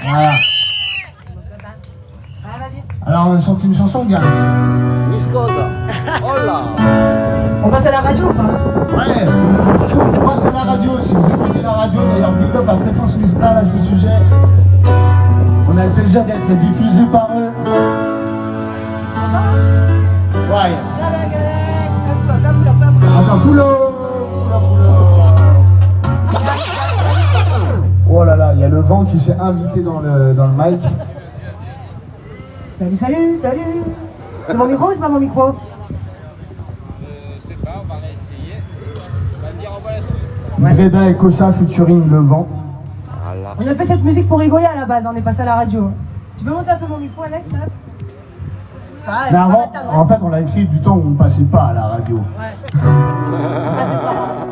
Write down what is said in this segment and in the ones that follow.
Voilà. Alors on chante une chanson, gars. Miss Cosa. Oh là. On passe à la radio ou pas? Ouais, on passe à la radio. Si vous écoutez la radio, d'ailleurs, big up à Fréquence Mistral à ce sujet. On a le plaisir d'être diffusé par eux. Ouais. Attends, boulot. Oh là là, il y a le vent qui s'est invité dans le mic. Salut, salut, salut. C'est mon micro ou c'est pas mon micro? Je sais pas, on va réessayer. Vas-y, renvoie la soupe. Greda et Kossa featuring le vent. Voilà. On a fait cette musique pour rigoler à la base, on est passé à la radio. Tu peux monter un peu mon micro, Alex, là? Mais avant, en fait, on l'a écrit du temps où on passait pas à la radio. Ouais. Ah, c'est pas grave.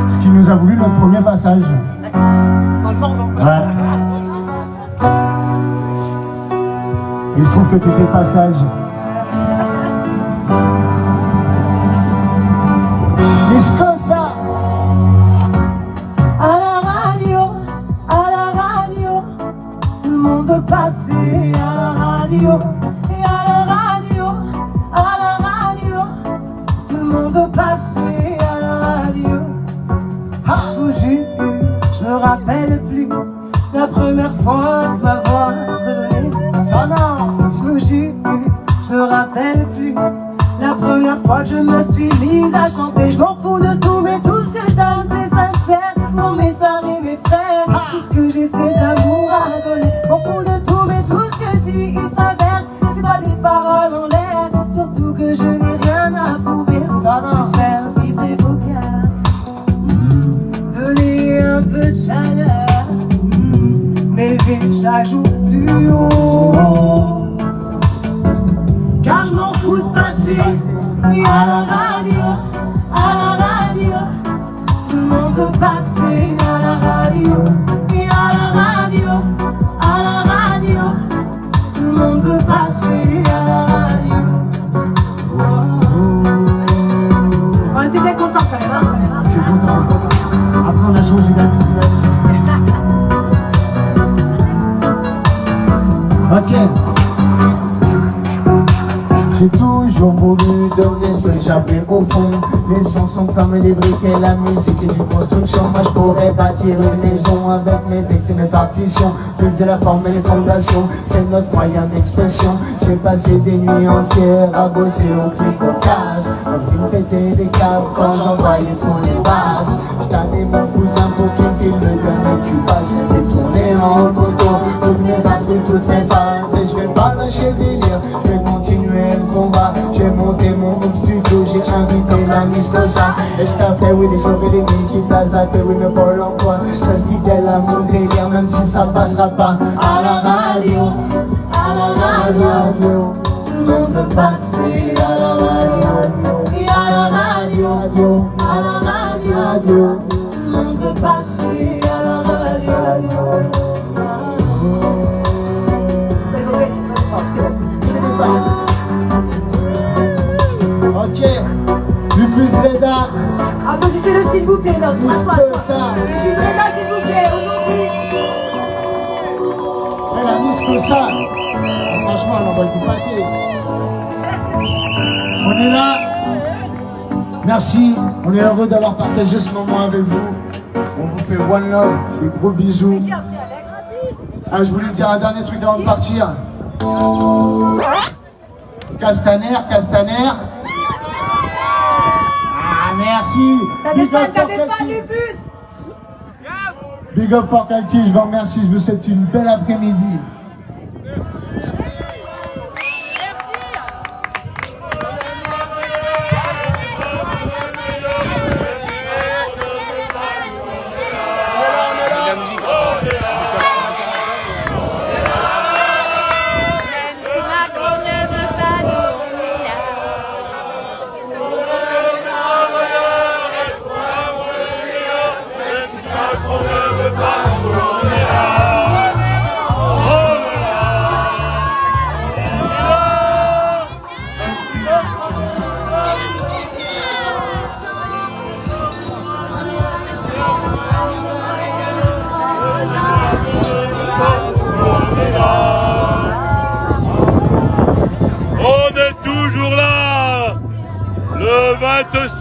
Ce qui nous a voulu notre premier passage. Dans le Morvan. Ouais. Et il se trouve que t'étais passage. Qu'est-ce que ça? À la radio, tout le monde veut passer à la radio. Et à la radio, tout le monde veut passer à la radio. Je vous jure, je me rappelle plus la première fois que ma voix redonnait. Ça non. Je vous jure, je me rappelle plus la première fois que je me suis mise à chanter. Je m'en fous de tout, mais tout ce que je donne c'est sincère. Pour mes soeurs et mes frères, tout ce que j'ai c'est d'amour à donner. Je m'en fous de tout, mais tout ce que je dis il s'avère. C'est pas des paroles en l'air, surtout que je n'ai rien à prouver. Ça va. Juste faire vibrer vos cœurs, donner un peu de chaleur, m'élever chaque jour plus haut. Car je m'en fous de passer. Et à la radio, tout le monde veut passer à la radio. Et à la radio, tout le monde veut passer à la radio. On était bien contents quand même, hein? Je suis content. Après, on a changé d'habitude. Ok. J'ai toujours voulu donner ce que j'avais au fond. Les sons sont comme des briques et la musique est une construction. Moi je pourrais bâtir une maison avec mes textes et mes partitions. Plus de la forme et les fondations, c'est notre moyen d'expression. J'ai passé des nuits entières à bosser au clic au casse. J'ai pété des câbles quand j'envoyais trop les basses. J'tannais mon cousin pour qu'il me filme le dernier cubage. Je les ai tournés en photo, toutes mes instruments, toutes mes phases. Et je vais pas lâcher le délire, je vais continuer le combat. J'ai monté mon home studio, j'ai invité la Miss Cosa. Et je t'ai fait oui des jours et des nuits qui t'a zappé, oui mais pour l'emploi. Ça se guidait là mon délire même si ça passera pas. À la radio, tout le monde veut passer à la radio. Et à la radio, tout le monde veut passer à la radio. Ok, du plus Reda. Applaudissez-le s'il vous plaît, dans tout Plus squad. que ça. Plus Reda s'il vous plaît, aujourd'hui. Et la Miss Kossa. Franchement, elle envoie du paquet. On est là. Merci. On est heureux d'avoir partagé ce moment avec vous. On vous fait one love, des gros bisous. Ah, je voulais dire un dernier truc avant de partir. Castaner. Ah, merci. T'as des fans du bus. Big up for Kalki, je vous remercie. Je vous souhaite une belle après-midi.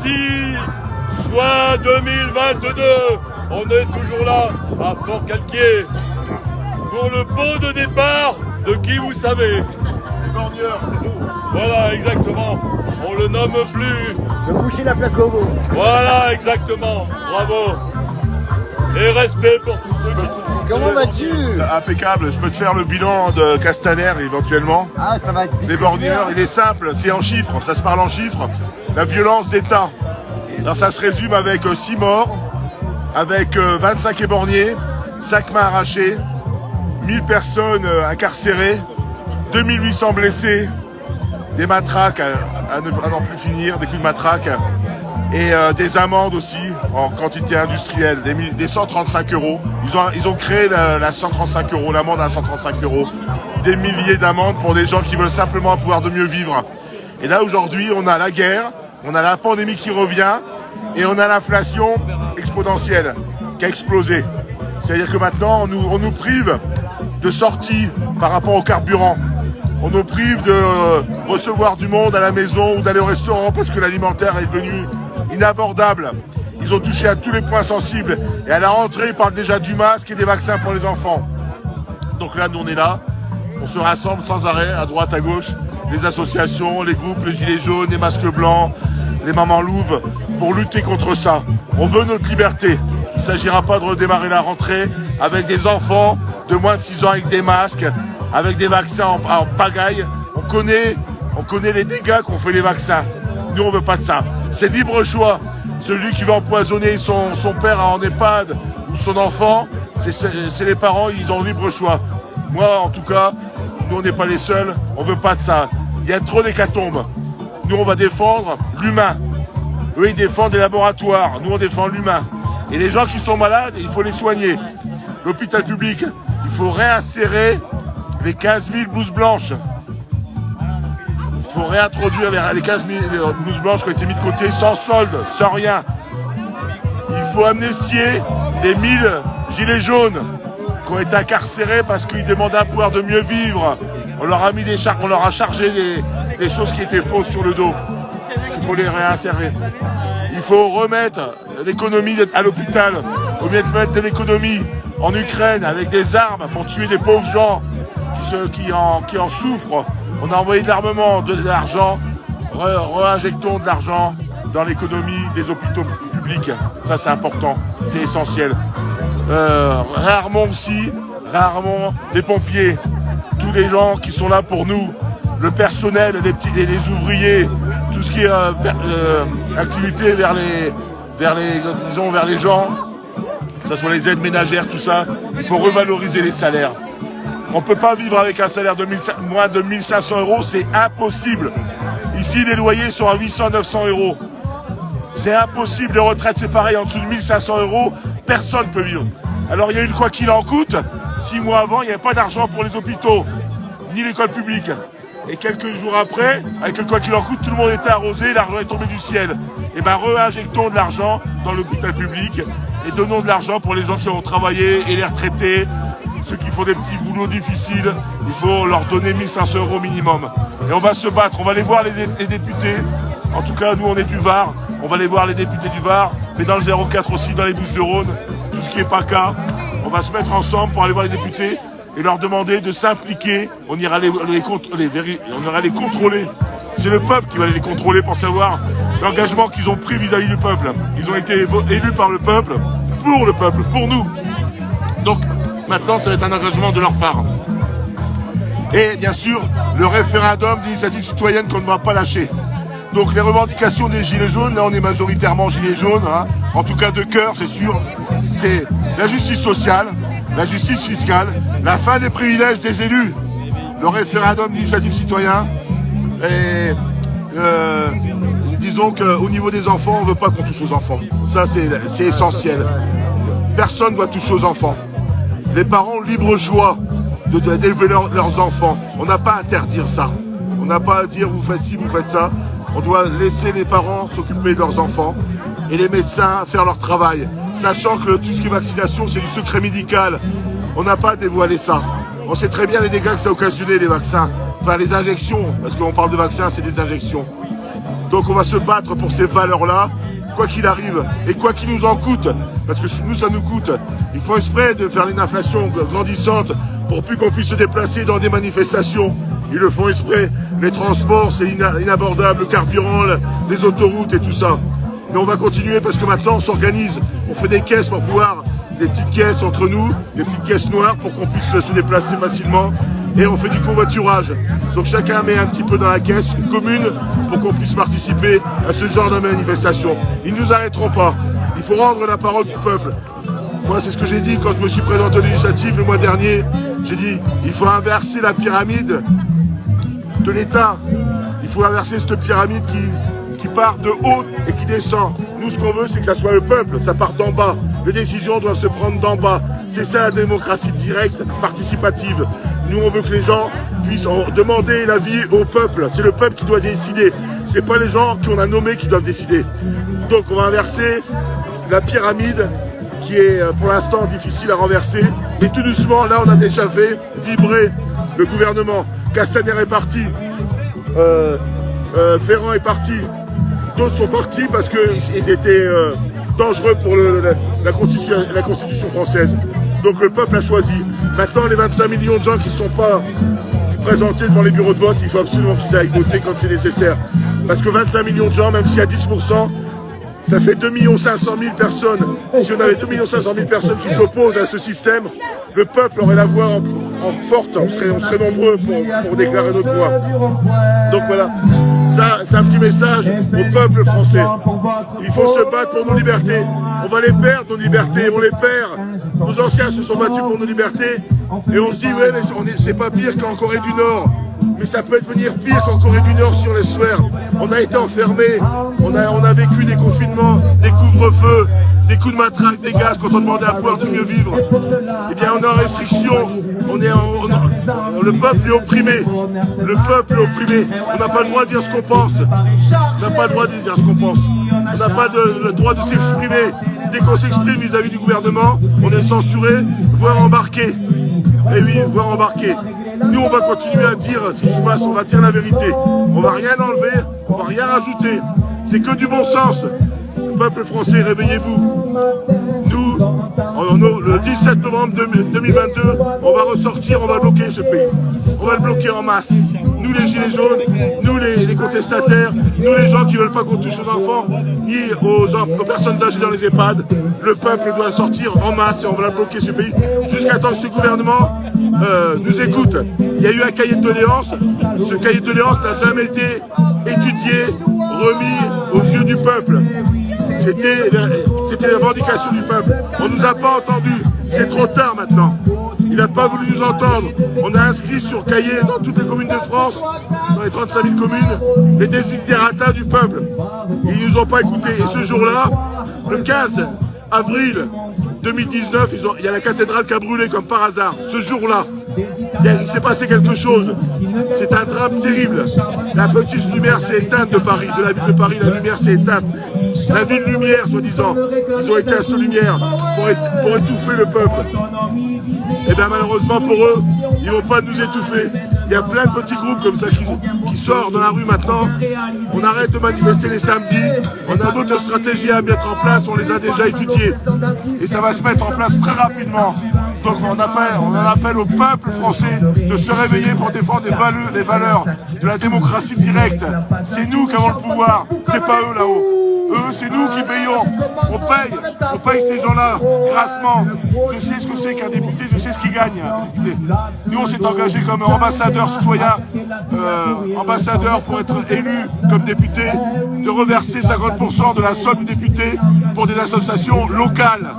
6 juin 2022. On est toujours là, à Fort-Calquier, pour le pot de départ de qui vous savez. Les borgneurs. Voilà, exactement. On le nomme plus. Le boucher la place Beauvau. Voilà, exactement. Bravo. Et respect pour tous ceux qui sont... Comment vas-tu? C'est impeccable. Je peux te faire le bilan de Castaner éventuellement. Ah, ça va être vite. Les borgneurs, il est simple, c'est en chiffres, ça se parle en chiffres. La violence d'État. Alors ça se résume avec 6 morts, avec 25 éborgnés, 5 mains arrachées, 1000 personnes incarcérées, 2800 blessés, des matraques à n'en plus finir, des coups de matraque, et des amendes aussi en quantité industrielle, des 135 euros. Ils ont créé la 135 euros, l'amende à 135 euros. Des milliers d'amendes pour des gens qui veulent simplement pouvoir de mieux vivre. Et là aujourd'hui, on a la guerre, on a la pandémie qui revient, et on a l'inflation exponentielle qui a explosé. C'est-à-dire que maintenant, on nous prive de sorties par rapport au carburant. On nous prive de recevoir du monde à la maison ou d'aller au restaurant parce que l'alimentaire est devenu inabordable. Ils ont touché à tous les points sensibles. Et à la rentrée, ils parlent déjà du masque et des vaccins pour les enfants. Donc là, nous, on est là. On se rassemble sans arrêt, à droite, à gauche. Les associations, les groupes, les gilets jaunes, les masques blancs, les mamans louves, pour lutter contre ça. On veut notre liberté. Il ne s'agira pas de redémarrer la rentrée avec des enfants de moins de 6 ans avec des masques, avec des vaccins en pagaille. On connaît les dégâts qu'ont fait les vaccins. Nous, on veut pas de ça. C'est libre choix. Celui qui va empoisonner son père en EHPAD ou son enfant, c'est les parents, ils ont libre choix. Moi, en tout cas, nous, on n'est pas les seuls. On veut pas de ça. Il y a trop d'hécatombes. Nous, on va défendre l'humain. Eux, ils défendent les laboratoires. Nous, on défend l'humain. Et les gens qui sont malades, il faut les soigner. L'hôpital public, il faut réinsérer les 15 000 blouses blanches. Il faut réintroduire les 15 000 blouses blanches qui ont été mises de côté sans solde, sans rien. Il faut amnistier les 1000 gilets jaunes qui ont été incarcérés parce qu'ils demandaient un pouvoir de mieux vivre. On leur a mis on leur a chargé des choses qui étaient fausses sur le dos. Il faut les réinsérer. Il faut remettre l'économie à l'hôpital, au lieu de mettre de l'économie en Ukraine avec des armes pour tuer des pauvres gens qui en souffrent. On a envoyé de l'armement, de l'argent, réinjectons de l'argent dans l'économie des hôpitaux publics. Ça, c'est important, c'est essentiel. Réarmons les pompiers, tous les gens qui sont là pour nous, le personnel, les ouvriers, tout ce qui est activité vers les gens, que ce soit les aides ménagères, tout ça. Il faut revaloriser les salaires. On ne peut pas vivre avec un salaire de moins de 1500 euros, c'est impossible. Ici, les loyers sont à 800-900 euros. C'est impossible, les retraites c'est pareil, en dessous de 1500 euros, personne ne peut vivre. Alors il y a eu le quoi qu'il en coûte, 6 mois avant, il n'y avait pas d'argent pour les hôpitaux, ni l'école publique. Et quelques jours après, avec le quoi qu'il en coûte, tout le monde était arrosé, l'argent est tombé du ciel. Et bien réinjectons de l'argent dans l'hôpital public et donnons de l'argent pour les gens qui ont travaillé et les retraités, ceux qui font des petits boulots difficiles, il faut leur donner 1500 euros minimum. Et on va se battre, on va aller voir les députés. En tout cas, nous on est du Var, on va aller voir les députés du Var, mais dans le 04 aussi, dans les Bouches-du-Rhône, tout ce qui est PACA. On va se mettre ensemble pour aller voir les députés et leur demander de s'impliquer. On ira les contrôler. C'est le peuple qui va les contrôler pour savoir l'engagement qu'ils ont pris vis-à-vis du peuple. Ils ont été élus par le peuple, pour nous. Donc maintenant, ça va être un engagement de leur part. Et bien sûr, le référendum d'initiative citoyenne qu'on ne va pas lâcher. Donc les revendications des gilets jaunes, là on est majoritairement gilets jaunes, hein. En tout cas de cœur, c'est sûr. C'est la justice sociale, la justice fiscale, la fin des privilèges des élus, le référendum d'initiative citoyenne. Et disons qu'au niveau des enfants, on ne veut pas qu'on touche aux enfants. Ça, c'est essentiel. Personne ne doit toucher aux enfants. Les parents ont libre choix d'élever leurs enfants. On n'a pas à interdire ça. On n'a pas à dire vous faites ci, vous faites ça. On doit laisser les parents s'occuper de leurs enfants et les médecins faire leur travail. Sachant que tout ce qui est vaccination, c'est du secret médical. On n'a pas à dévoiler ça. On sait très bien les dégâts que ça a occasionné, les vaccins. Enfin, les injections, parce qu'on parle de vaccins, c'est des injections. Donc on va se battre pour ces valeurs-là, quoi qu'il arrive, et quoi qu'il nous en coûte, parce que nous ça nous coûte. Ils font exprès de faire une inflation grandissante pour plus qu'on puisse se déplacer dans des manifestations. Ils le font exprès. Les transports, c'est inabordable, le carburant, les autoroutes et tout ça. Mais on va continuer parce que maintenant on s'organise. On fait des caisses pour pouvoir, des petites caisses entre nous, des petites caisses noires pour qu'on puisse se déplacer facilement. Et on fait du covoiturage. Donc chacun met un petit peu dans la caisse commune pour qu'on puisse participer à ce genre de manifestation. Ils ne nous arrêteront pas. Il faut rendre la parole du peuple. Moi, c'est ce que j'ai dit quand je me suis présenté aux législatives le mois dernier. J'ai dit, il faut inverser la pyramide de l'État. Il faut inverser cette pyramide qui part de haut et qui descend. Nous, ce qu'on veut, c'est que ça soit le peuple, ça part d'en bas. Les décisions doivent se prendre d'en bas. C'est ça la démocratie directe, participative. Nous, on veut que les gens puissent demander l'avis au peuple. C'est le peuple qui doit décider. C'est pas les gens qu'on a nommés qui doivent décider. Donc, on va inverser la pyramide qui est pour l'instant difficile à renverser. Et tout doucement, là, on a déjà fait vibrer le gouvernement. Castaner est parti. Ferrand est parti. D'autres sont partis parce qu'ils étaient dangereux pour la Constitution française. Donc le peuple a choisi. Maintenant, les 25 millions de gens qui ne sont pas présentés devant les bureaux de vote, il faut absolument qu'ils aillent voter quand c'est nécessaire. Parce que 25 millions de gens, même s'il y a 10%, ça fait 2 500 000 personnes. Si on avait 2 500 000 personnes qui s'opposent à ce système, le peuple aurait la voix en forte. On serait nombreux pour déclarer notre voix. Donc voilà. Ça, c'est un petit message au peuple français. Il faut se battre pour nos libertés. On va les perdre, nos libertés, on les perd. Nos anciens se sont battus pour nos libertés. Et on se dit, ouais, mais c'est pas pire qu'en Corée du Nord. Mais ça peut devenir pire qu'en Corée du Nord si on laisse faire. On a été enfermés, on a vécu des confinements, des couvre-feux, des coups de matraque, des gaz quand on demandait à pouvoir de mieux vivre. Eh bien, on est en restriction, le peuple est opprimé. Le peuple est opprimé. On n'a pas le droit de dire ce qu'on pense. On n'a pas le droit de dire ce qu'on pense. On n'a pas le droit de s'exprimer. Dès qu'on s'exprime vis-à-vis du gouvernement, on est censuré, voire embarqué. Et oui, voire embarqué. Nous, on va continuer à dire ce qui se passe, on va dire la vérité. On va rien enlever, on va rien rajouter. C'est que du bon sens. Peuple français, réveillez-vous. Nous, le 17 novembre 2022, on va ressortir, on va bloquer ce pays. On va le bloquer en masse. Nous les gilets jaunes, nous les contestataires, nous les gens qui ne veulent pas qu'on touche aux enfants, ni aux personnes âgées dans les EHPAD. Le peuple doit sortir en masse et on va bloquer ce pays jusqu'à temps que ce gouvernement nous écoute. Il y a eu un cahier de doléances. Ce cahier de doléances n'a jamais été étudié, remis aux yeux du peuple. C'était la revendication du peuple. On ne nous a pas entendus. C'est trop tard maintenant. Il n'a pas voulu nous entendre. On a inscrit sur cahier dans toutes les communes de France, dans les 35 000 communes, les desiderata du peuple. Ils ne nous ont pas écoutés. Et ce jour-là, le 15 avril 2019, il y a la cathédrale qui a brûlé comme par hasard. Ce jour-là, il s'est passé quelque chose. C'est un drame terrible. La petite lumière s'est éteinte de Paris, de la ville de Paris, la lumière s'est éteinte. La ville lumière, soi-disant. Ils ont éteint cette lumière pour étouffer le peuple. Et bien malheureusement pour eux, ils ne vont pas nous étouffer. Il y a plein de petits groupes comme ça qui sortent dans la rue maintenant. On arrête de manifester les samedis. On a d'autres stratégies à mettre en place, on les a déjà étudiées. Et ça va se mettre en place très rapidement. Donc on appelle au peuple français de se réveiller pour défendre les valeurs de la démocratie directe. C'est nous qui avons le pouvoir, c'est pas eux là-haut. Eux, c'est nous qui payons. On paye ces gens-là grassement. Je sais ce que c'est qu'un député, je sais ce qu'il gagne. Nous, on s'est engagés comme ambassadeurs citoyens, ambassadeurs pour être élus comme députés, de reverser 50% de la somme du député pour des associations locales.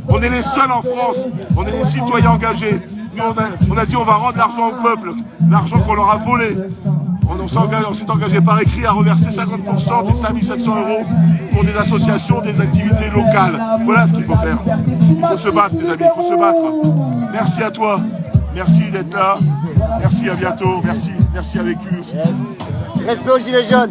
On est les seuls en France, on est les citoyens engagés. Nous, on a dit on va rendre l'argent au peuple, l'argent qu'on leur a volé. On s'est engagé par écrit à reverser 50% des 5 700 € pour des associations, des activités locales. Voilà ce qu'il faut faire. Il faut se battre, les amis, il faut se battre. Merci à toi, merci d'être là, merci, à bientôt, merci à Vécu aussi. Respect aux gilets jaunes.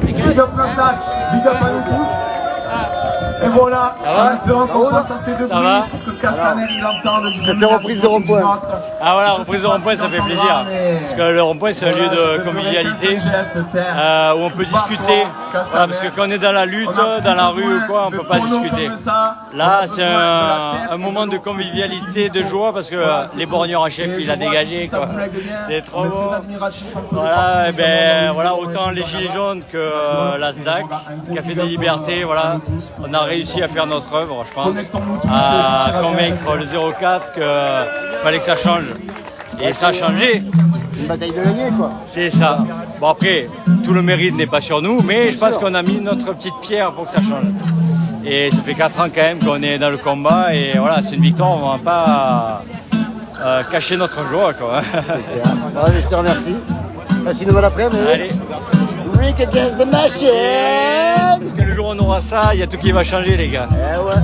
Big up Nasdaq, big up à nous tous. Et voilà, en espérant qu'on fasse assez de bruit pour que Castaner, il entend le C'était reprise de rond-point. Ah voilà, reprise de rond-point, ça fait plaisir. Parce que le rond-point, c'est un lieu de convivialité où on peut discuter. Voilà, parce que quand on est dans la lutte, dans la rue ou quoi, on ne peut pas discuter. Là, c'est un moment de convivialité, de joie, parce que les borgneurs en chef, il a dégagé. C'est trop beau. Voilà, et ben, voilà, autant les Gilets jaunes que la SDAC, Café des Libertés, voilà, on a réussi à faire notre œuvre, je pense, à convaincre le 04 qu'il fallait que ça change. Et ça a changé. Une bataille de gagner, quoi. C'est ça. Bon après, tout le mérite n'est pas sur nous, mais je pense qu'on a mis notre petite pierre pour que ça change. Et ça fait 4 ans quand même qu'on est dans le combat et voilà, c'est une victoire, on ne va pas cacher notre joie, quoi. C'est clair. Ouais, je te remercie. Passe une nouvelle après-midi. Allez. Rick against the machine. Parce que le jour où on aura ça, il y a tout qui va changer, les gars. Eh ouais.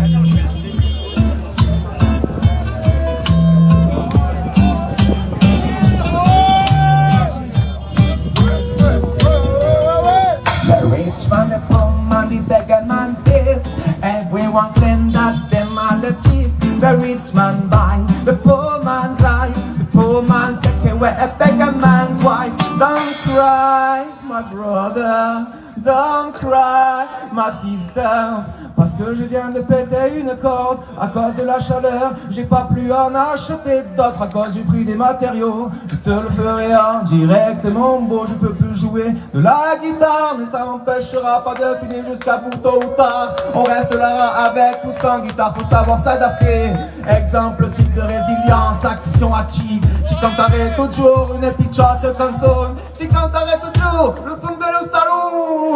Man, the poor man, the beggar man pay. Everyone claim that them are the chief. The rich man buy the poor man's life. The poor man take away a beggar man's wife. Don't cry, my brother. Don't cry, my sisters. Parce que je viens de péter une corde. À cause de la chaleur, j'ai pas pu en acheter d'autres. À cause du prix des matériaux, je te le ferai en direct, mon beau. Je peux plus jouer de la guitare, mais ça m'empêchera pas de finir jusqu'à bout tôt ou tard. On reste là avec ou sans guitare, faut savoir s'adapter. Exemple type de résilience, action active. Tu canterais toujours une petite shot console. Tu canterais toujours le son de l'Ostalon.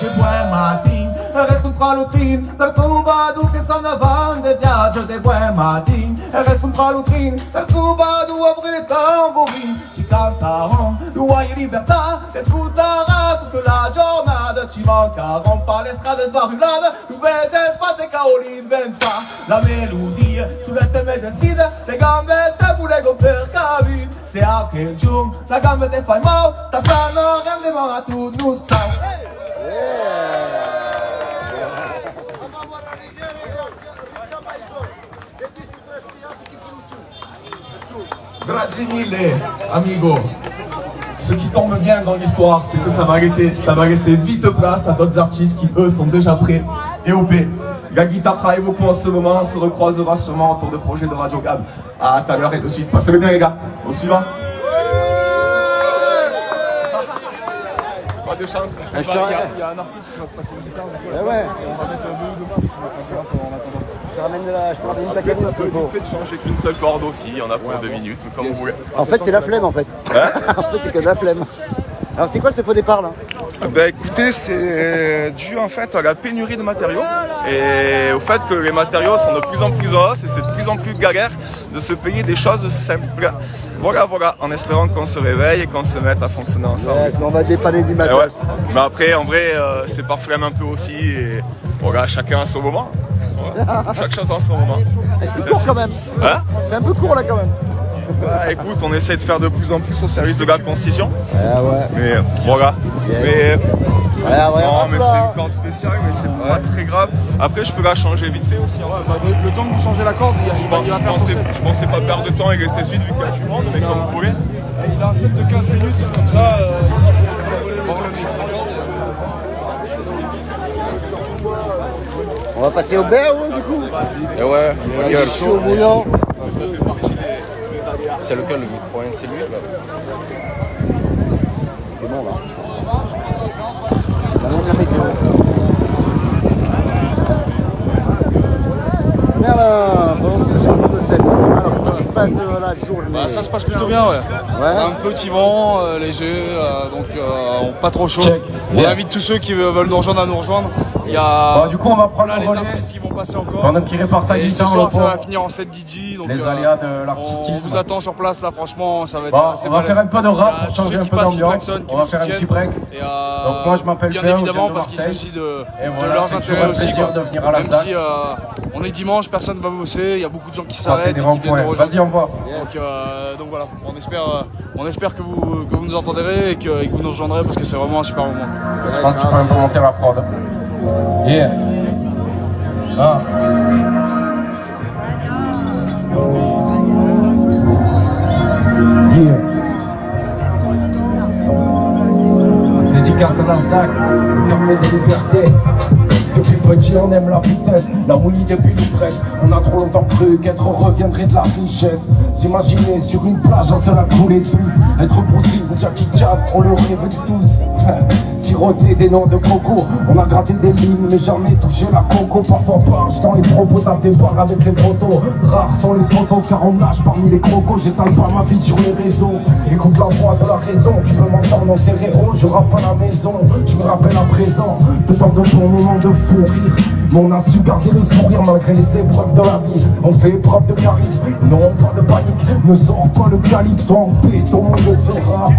Je bois matin, reste contre l'outrine. Dal tumbado che sono avanti viaggio de buon matin. Reste contre l'outrine. Dal tumbado après les tambourines. Ci canteront loi et libertà. Escutarás toute la giornata. Ci mancheront pas le strade sbarulate. Dove se spazio caoli inventa. La melodia sulle teme decide. Le gambette voulego per cavi. C'est à quel jour la gamme te fai mal. Ta sanno rendement à tout nous stau. Grazie mille, amigo. Ce qui tombe bien dans l'histoire, c'est que ça va laisser vite place à d'autres artistes qui, eux, sont déjà prêts et OP. La guitare travaille beaucoup en ce moment, on se recroisera sûrement autour de projets de Radio Gab. À tout à l'heure et de suite. Passez-le bien, les gars. Au suivant. C'est pas de chance. Il y a un artiste qui va te passer une guitare. Ouais. On va mettre deux demain parce qu'on va faire en attendant. Je te ramène ta cassette. Ça peut vite fait de changer qu'une seule corde aussi, il y en a pour 2 minutes, comme vous voulez. En fait, c'est la flemme, en fait. En fait, c'est que de la flemme. Alors, c'est quoi ce faux départ, là? Ben écoutez, c'est dû en fait à la pénurie de matériaux et au fait que les matériaux sont de plus en plus en hausse et c'est de plus en plus galère de se payer des choses simples. Voilà, en espérant qu'on se réveille et qu'on se mette à fonctionner ensemble. Est-ce qu'on va dépanner du matin? Ouais. Mais après, en vrai, c'est par flemme un peu aussi et voilà, chacun a son moment. Voilà. Chaque chose en son moment. C'est court quand même. Hein? C'est un peu court là quand même. Bah écoute, on essaie de faire de plus en plus au service de la Constitution. Ouais. Mais voilà. Mais non, mais c'est une corde spéciale, mais c'est pas très grave. Après, je peux la changer vite fait aussi. Ouais, bah, le temps que vous changez la corde, Je pensais pas perdre de temps et laisser suite vu qu'il y a du monde, mais comme vous voulez. Il a un set de 15 minutes, comme ça. On va passer au beurre, du coup. Et ouais, lequel? Chaud bouillant. C'est lequel le micro? C'est lui là. C'est bon là. Ça monte la météo. Bien, bon, ce changement de set. Alors, comment ça se passe la journée? Bah, ça se passe plutôt bien, ouais. Un petit vent, léger, donc pas trop chaud. On invite tous ceux qui veulent nous rejoindre à nous rejoindre. Il y a du coup, on va prendre les artistes qui vont passer encore. Pendant qu'il répare sa et ce guitare, soir, ça va finir en 7 DJ. Donc, les aléas de l'artistisme. On vous attend sur place, là, franchement, ça va être Bon, assez on va balèze. faire un peu de rap pour Tous changer ceux un qui peu passent, d'ambiance. qui On va faire un petit break. Et, donc moi, je m'appelle bien Fer, évidemment, je viens de parce qu'il Marseille. s'agit de voilà, leurs c'est intérêts toujours un aussi. plaisir de venir à la Même SDAC. si on est dimanche, personne ne va bosser, il y a beaucoup de gens qui On va s'arrêtent faire et des qui viennent nous ronds-points. rejoindre. Vas-y, on voit. Donc voilà, on espère que vous nous entendrez et que vous nous rejoindrez parce que c'est vraiment un super moment. Je pense que tu peux implémenter la prod. Yeah. Ah. Yeah. Dédicace à Nasdaq, le café des libertés. Depuis petit on aime la vitesse, la mouille depuis l'ivresse. On a trop longtemps cru qu'être reviendrait de la richesse. S'imaginer sur une plage, un seul à couler tous. Être Bruce Lee ou Jackie Chan, on le rêve tous. Siroter des noix de coco, on a gratté des lignes mais jamais touché la coco. Parfois barge dans les propos, tape des barres avec les protos. Rares sont les photos car on nage parmi les crocos. J'étale pas ma vie sur les réseaux. Écoute la voix de la raison, tu peux m'entendre en stéréo. Je rappe à la maison, je me rappelle à présent de tant de bons moments de fou rire. Mais on a su garder le sourire malgré les épreuves de la vie. On fait preuve de charisme, non pas de panique. Ne sors pas le calibre, sois en paix, ton monde sera.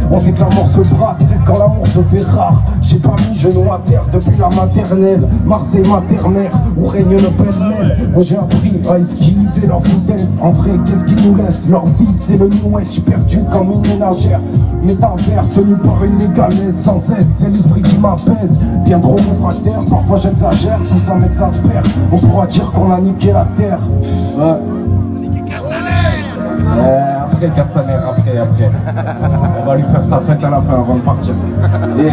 On sait que l'amour se brade quand l'amour se fait rare. J'ai pas mis genou à terre depuis la maternelle. Marseille maternelle, où règne le pêle-mêle. Moi j'ai appris à esquiver leur foutaise. En vrai, qu'est-ce qu'ils nous laissent? Leur vie c'est le New Age, perdu comme une ménagère. Métaverse tenu par une égalaise sans cesse. C'est l'esprit qui m'apaise, bien trop réfractaire. Parfois j'exagère, tout ça m'exaspère. On pourra dire qu'on a niqué la terre. Ouais. Après Castaner, après. On va lui faire sa fête à la fin avant de partir. Et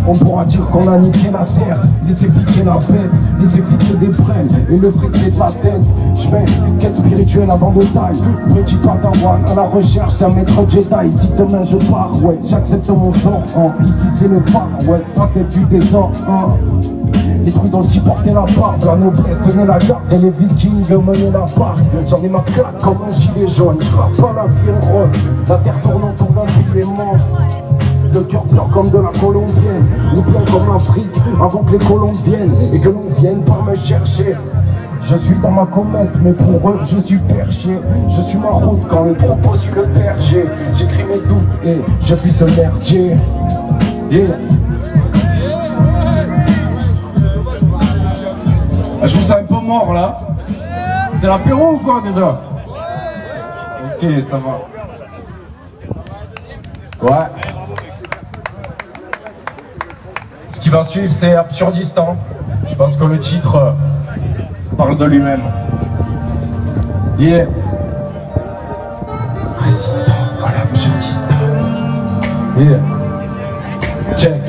on pourra dire qu'on a niqué la terre, laisser piquer la bête, laisser piquer des brels, et le fric c'est de la tête. Je mets quête spirituelle avant de taille, petit padawan à la recherche d'un maître Jedi. Si demain je pars, ouais, j'accepte mon sort, hein. Ici c'est le phare, ouais, pas tête du désordre, hein. Les trucs aussi portaient la barbe, la noblesse tenait la garde et les vikings menaient la barque. J'en ai ma claque comme un gilet jaune, je rappe pas la vie en rose. La terre tourne autour d'un élément. Le cœur pleure comme de la colombienne, ou bien comme l'Afrique avant que les colons viennent et que l'on vienne pas me chercher. Je suis dans ma comète, mais pour eux je suis perché. Je suis ma route quand le troupeau suit le berger. J'écris mes doutes et je puis ce merdier. Yeah. Je vous sens un peu mort là. C'est l'apéro ou quoi déjà? Ok, ça va. Ouais. Ce qui va suivre c'est Absurdistan. Je pense que le titre parle de lui-même. Yeah. Résistant à l'Absurdistan. Yeah. Check.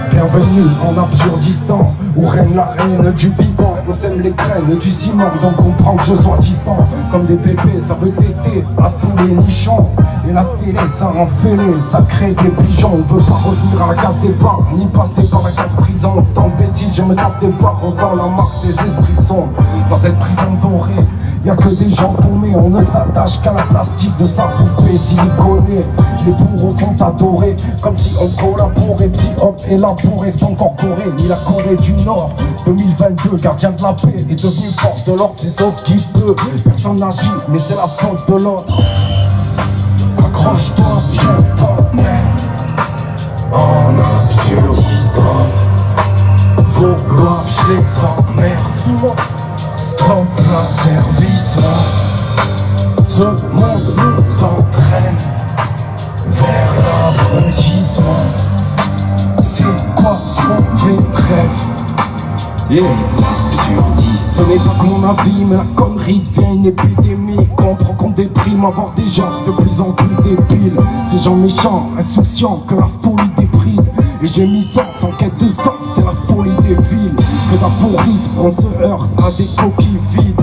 Bienvenue en Absurdistan, où règne la haine du vivant. On sème les graines du ciment, donc comprend que je sois distant. Comme des bébés, ça veut téter à tous les nichons. Et la télé, ça rend fêlé, ça crée des pigeons. On veut pas revenir à la case départ, ni passer par la case prison. Dans le bêtise, je me tape des barres, on sent la marque des esprits sombres. Dans cette prison dorée, y'a que des gens paumés, on ne s'attache qu'à la plastique de sa poupée siliconée. Les bourreaux sont adorés, comme si on collaborait. Petit homme élaboré, c'est pas encore Corée, ni la Corée du Nord. 2022, gardien de la paix est devenu force de l'ordre, c'est sauf qui peut. Personne n'agit, mais c'est la faute de l'autre. Accroche-toi, je t'emmène en Absurdistan. Vos lois, je les emmerde. Stop l'asservissement. Ce monde nous entraîne vers l'abrutissement. C'est quoi ce mauvais rêve? Yeah. Ce n'est pas que mon avis, mais la connerie devient une épidémie. Comprends qu'on déprime à voir des gens de plus en plus débiles. Ces gens méchants, insouciants, que la folie déprime. Et j'ai mis sens en quête de sens, c'est la folie des villes. Que d'aphorisme, on se heurte à des coquilles vides.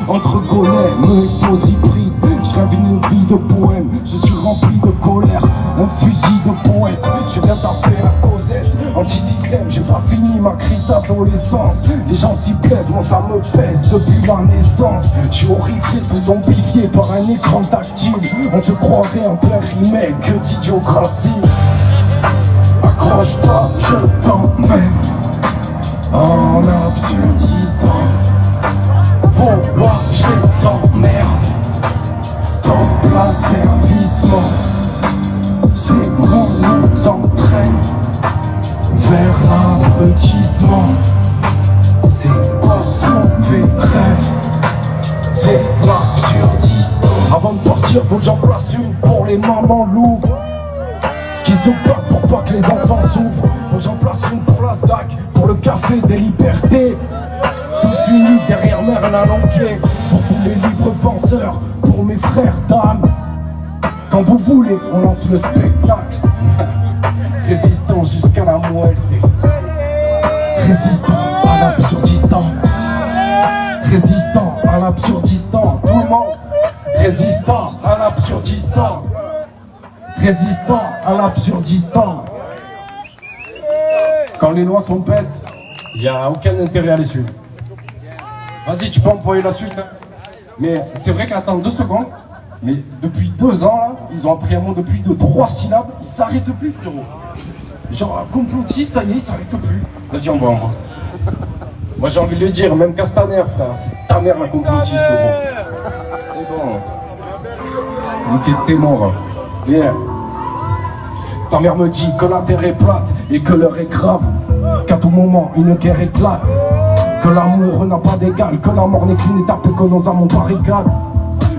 Entre golem et faux hybrides, je rêve une vie de poème. Je suis rempli de colère, un fusil de poète. Je viens taper la causette, anti-système. J'ai pas fini ma crise d'adolescence. Les gens s'y plaisent, moi ça me pèse depuis ma naissance. Je suis horrifié, tout zombifié par un écran tactile. On se croirait en plein remake d'Idiocratie. Accroche-toi, je t'emmène en Absurdistan. Vos lois, je les emmerde. Stop l'asservissement. Ces mots nous entraînent vers l'abrutissement. C'est quoi ce mauvais rêve? C'est l'Absurdistan. Avant de partir, faut que j'en place une pour les mamans louves qui se battent pour pas que les enfants souffrent. Faut que j'en place une pour la SDAC, pour le café des libertés. Tous unis derrière Merlin Longuet. Pour tous les libres penseurs, pour mes frères d'âme. Quand vous voulez, on lance le spectacle. Résistant jusqu'à la muerte. Résistant à l'absurdistan. Résistant à l'absurdistan. Tout le monde. Résistant à l'absurdistan. Résistant à l'absurdistan. Quand les lois sont bêtes, il n'y a aucun intérêt à les suivre. Vas-y, tu peux employer la suite. Hein. Mais c'est vrai qu'attends 2 secondes. Mais depuis 2 ans, là, ils ont appris un mot depuis de 3 syllabes. Ils s'arrêtent plus, frérot. Genre, complotiste, ça y est, ils s'arrêtent plus. Vas-y, on va. Moi, j'ai envie de le dire, même Castaner, frère. C'est ta mère, la complotiste, gros. C'est bon. Niquez tes morts. Yeah. Ta mère me dit que la terre est plate et que l'heure est grave. Qu'à tout moment, une guerre éclate. Que l'amour n'a pas d'égal, que la mort n'est qu'une étape et que nos âmes ont pas régal.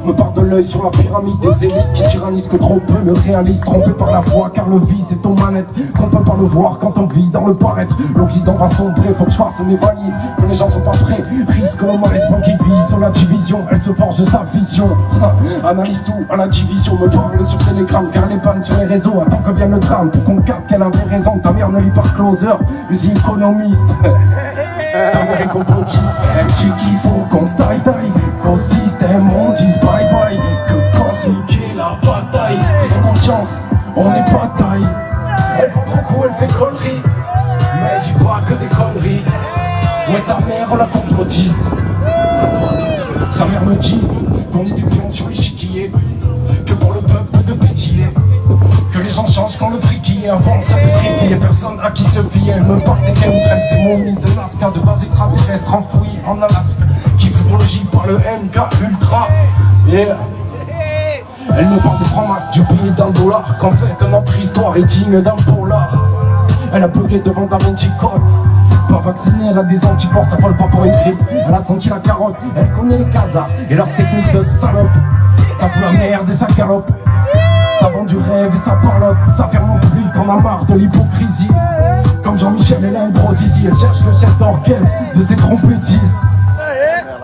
Me part de l'œil sur la pyramide des élites qui tyrannisent que trop peu le réalisent, trompé par la foi car le vice est aux manettes, qu'on peut pas le voir quand on vit dans le paraître. L'Occident va sombrer, faut que je fasse mes valises, que les gens sont pas prêts, risque le malaisement qui vit sur la division, elle se forge sa vision. Analyse tout à la division, me parle sur Telegram car les pannes sur les réseaux, attends que vienne le drame pour qu'on capte qu'elle avait raison. Ta mère ne lit pas Closer, mais économiste. Ta mère est complotiste, elle dit qu'il faut qu'on se taille-taille, qu'au système on dise bye-bye, que cosmique est la bataille, faisons conscience, on n'est pas taille. Elle parle beaucoup, elle fait conneries, mais elle dit pas que des conneries. Ouais, ta mère la complotiste. Ta mère me dit qu'on est des pions sur l'échiquier, que pour le peuple de pétiller, que les gens changent quand le fric avance, ça pétrifie, y'a personne à qui se fier. Elle me parle des chemtrails, des momies de Nazca, de bases extraterrestres enfouies en Alaska, qui furent par le MK Ultra. Yeah. Elle me parle des francs-macs, du billet $1, qu'en fait notre histoire est digne d'un polar. Elle a bloqué devant Da Vinci Code. Pas vaccinée, elle a des anticorps, ça vole pas pour une grippe. Elle a senti la carotte, elle connaît les casards et leur technique de salope. Ça fout la merde et ça galope. Ça vend du rêve et ça parlote. Ça ferme au public, on a marre de l'hypocrisie. Comme Jean-Michel, elle a une grosse zizi. Elle cherche le chef d'orchestre de ses trompettistes.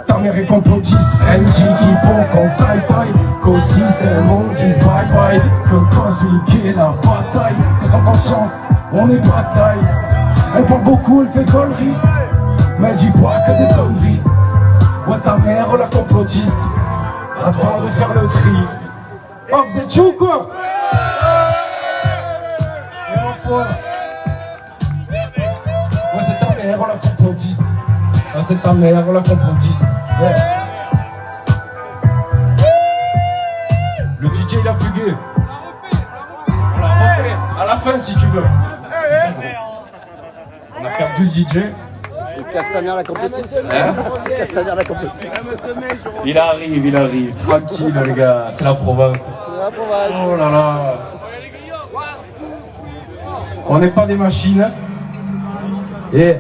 Ta mère est complotiste, elle dit qu'il faut qu'on se taille-taille, qu'au système on dise bye-bye, que cosmique est la bataille, que sans conscience, on n'est pas de taille. Elle parle beaucoup, elle fait conneries, mais elle dit pas que des conneries. Ouais, ta mère, la complotiste, à toi de faire le tri. Oh, vous êtes chaud quoi? Ouais, c'est ta mère, la complotiste. Ah, c'est ta mère, la complotiste. Ouais. Le DJ il a fugué. On l'a refait à la fin si tu veux. On a perdu le DJ. Castaner la complotiste. Castaner la complotiste. Il arrive. Tranquille les gars, c'est la province. Oh là là. On n'est pas des machines. Et